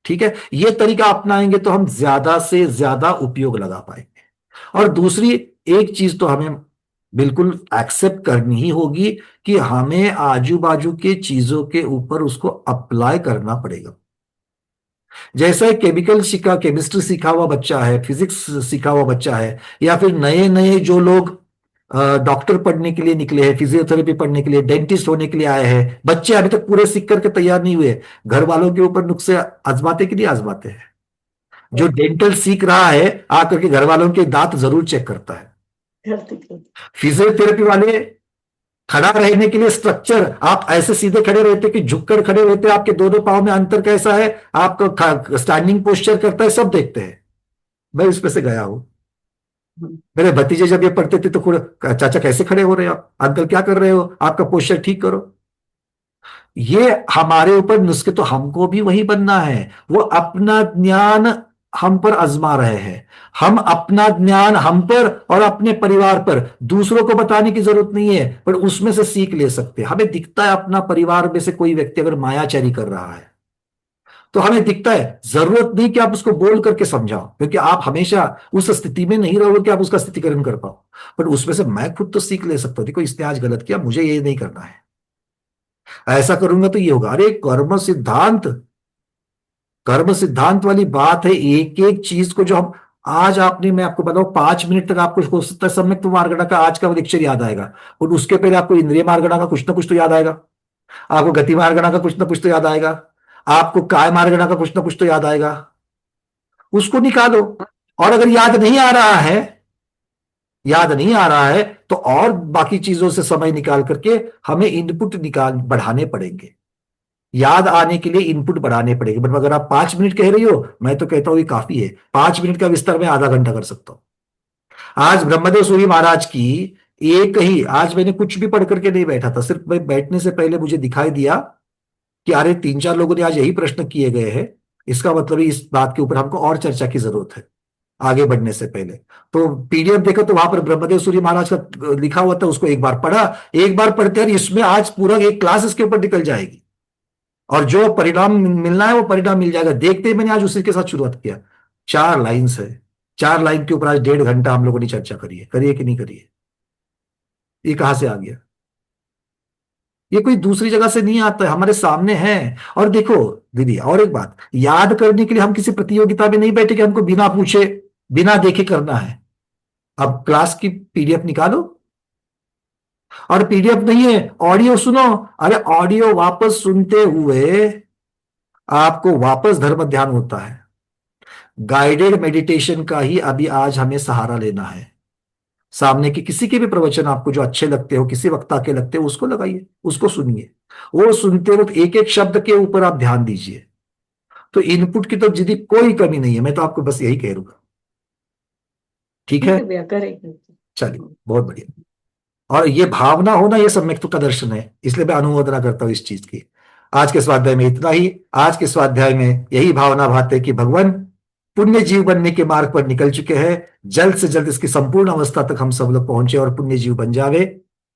ठीक है, ये तरीका अपनाएंगे तो हम ज्यादा से ज्यादा उपयोग लगा पाएंगे. और दूसरी एक चीज तो हमें बिल्कुल एक्सेप्ट करनी ही होगी कि हमें आजू बाजू के चीजों के ऊपर उसको अप्लाई करना पड़ेगा. जैसा केमिकल सीखा, केमिस्ट्री सीखा हुआ बच्चा है, फिजिक्स सीखा हुआ बच्चा है, या फिर नए नए जो लोग डॉक्टर पढ़ने के लिए निकले हैं, फिजियोथेरेपी पढ़ने के लिए, डेंटिस्ट होने के लिए आए हैं, बच्चे अभी तक पूरे सीख करके तैयार नहीं हुए, घर वालों के ऊपर नुस्खे आजमाते कि नहीं आजमाते हैं? जो डेंटल सीख रहा है आकर के घर वालों के दांत जरूर चेक करता है। फिजियोथेरेपी वाले खड़ा रहने के लिए स्ट्रक्चर, आप ऐसे सीधे खड़े रहते कि झुककर खड़े रहते, आपके दोनों पांव में अंतर कैसा है, आपका स्टैंडिंग पोस्चर करता है, सब देखते हैं। मैं उसमें से गया हूं। मेरे भतीजे जब ये पढ़ते थे तो चाचा कैसे खड़े हो रहे हो, अंकल क्या कर रहे हो, आपका पोस्चर ठीक करो। ये हमारे ऊपर नुस्खे, तो हमको भी वही बनना है। वो अपना ज्ञान हम पर आजमा रहे हैं, हम अपना ज्ञान हम पर और अपने परिवार पर, दूसरों को बताने की जरूरत नहीं है, पर उसमें से सीख ले सकते हैं। हमें दिखता है अपना परिवार में से कोई व्यक्ति अगर मायाचारी कर रहा है तो हमें दिखता है, जरूरत नहीं कि आप उसको बोल करके समझाओ, क्योंकि आप हमेशा उस स्थिति में नहीं रहोगे कि आप उसका स्थितिकरण कर पाओ, पर उसमें से मैं खुद तो सीख ले सकता हूं, देखो इसने आज गलत किया, मुझे ये नहीं करना है, ऐसा करूंगा तो ये होगा। अरे कर्म सिद्धांत वाली बात है। एक एक चीज को जो हम आज आपने, मैं आपको बताऊं 5 मिनट तक आपको हो सकता है सम्यक मार्गणा का आज का लेक्चर याद आएगा, और उसके पहले आपको इंद्रिय मार्गणा का कुछ ना कुछ तो याद आएगा, आपको गति मार्गणा का कुछ ना कुछ तो याद आएगा, आपको काय मार्गणा का कुछ ना कुछ तो याद आएगा। उसको निकालो, और अगर याद नहीं आ रहा है तो और बाकी चीजों से समय निकाल करके हमें इनपुट बढ़ाने पड़ेंगे, याद आने के लिए इनपुट बढ़ाने पड़ेंगे। बट अगर आप 5 मिनट कह रही हो, मैं तो कहता हूं ये काफी है। 5 मिनट का विस्तार मैं आधा घंटा कर सकता हूं। आज ब्रह्मदेव सूरी महाराज की एक ही, आज मैंने कुछ भी पढ़ करके नहीं बैठा था, सिर्फ मैं बैठने से पहले मुझे दिखाई दिया कि अरे 3-4 लोगों ने आज यही प्रश्न किए गए हैं, इसका मतलब इस बात के ऊपर हमको और चर्चा की जरूरत है आगे बढ़ने से पहले। तो पीडीएफ देखो तो वहां पर ब्रह्मदेव सूरी महाराज का लिखा हुआ था, उसको एक बार पढ़ा, एक बार पढ़ते हैं इसमें आज पूरा एक क्लास इसके ऊपर निकल जाएगी, और जो परिणाम मिलना है वो परिणाम मिल जाएगा। देखते ही मैंने आज उसी के साथ शुरुआत किया। 4 लाइन है, 4 लाइन के ऊपर आज 1.5 घंटा हम लोगों ने चर्चा करिए कि नहीं करिए। ये कहां से आ गया? ये कोई दूसरी जगह से नहीं आता है, हमारे सामने है। और देखो दीदी, और एक बात, याद करने के लिए हम किसी प्रतियोगिता में नहीं बैठे कि हमको बिना पूछे बिना देखे करना है। अब क्लास की पीडीएफ निकालो, और पीडीएफ नहीं है ऑडियो सुनो। अरे ऑडियो वापस सुनते हुए आपको वापस धर्म ध्यान होता है। गाइडेड मेडिटेशन का ही अभी आज हमें सहारा लेना है। सामने के किसी के भी प्रवचन आपको जो अच्छे लगते हो, किसी वक्ता के लगते हो, उसको लगाइए, उसको सुनिए। वो सुनते वक्त एक एक शब्द के ऊपर आप ध्यान दीजिए। तो इनपुट की तो जिदी कोई कमी नहीं है, मैं तो आपको बस यही कह दूंगा। ठीक है, चलिए, बहुत बढ़िया। और ये भावना होना, ये सम्यक्त्व का दर्शन है, इसलिए मैं अनुमोदना करता हूं इस चीज की। आज के स्वाध्याय में इतना ही। आज के स्वाध्याय में यही भावना भाते कि भगवान पुण्य जीव बनने के मार्ग पर निकल चुके हैं, जल्द से जल्द इसकी संपूर्ण अवस्था तक हम सब लोग पहुंचे और पुण्य जीव बन जावे।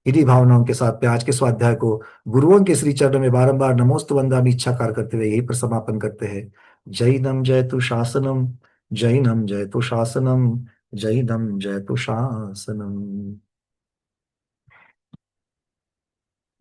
इन्हीं भावनाओं के साथ में आज के स्वाध्याय को गुरुओं के श्री चरणों में बारंबार नमोस्तु वंदामि इच्छाकार करते हुए यही पर समापन करते हैं। जैनम जयतु शासनम, जैनम जयतु शासनम, जैनम जयतु शासनम।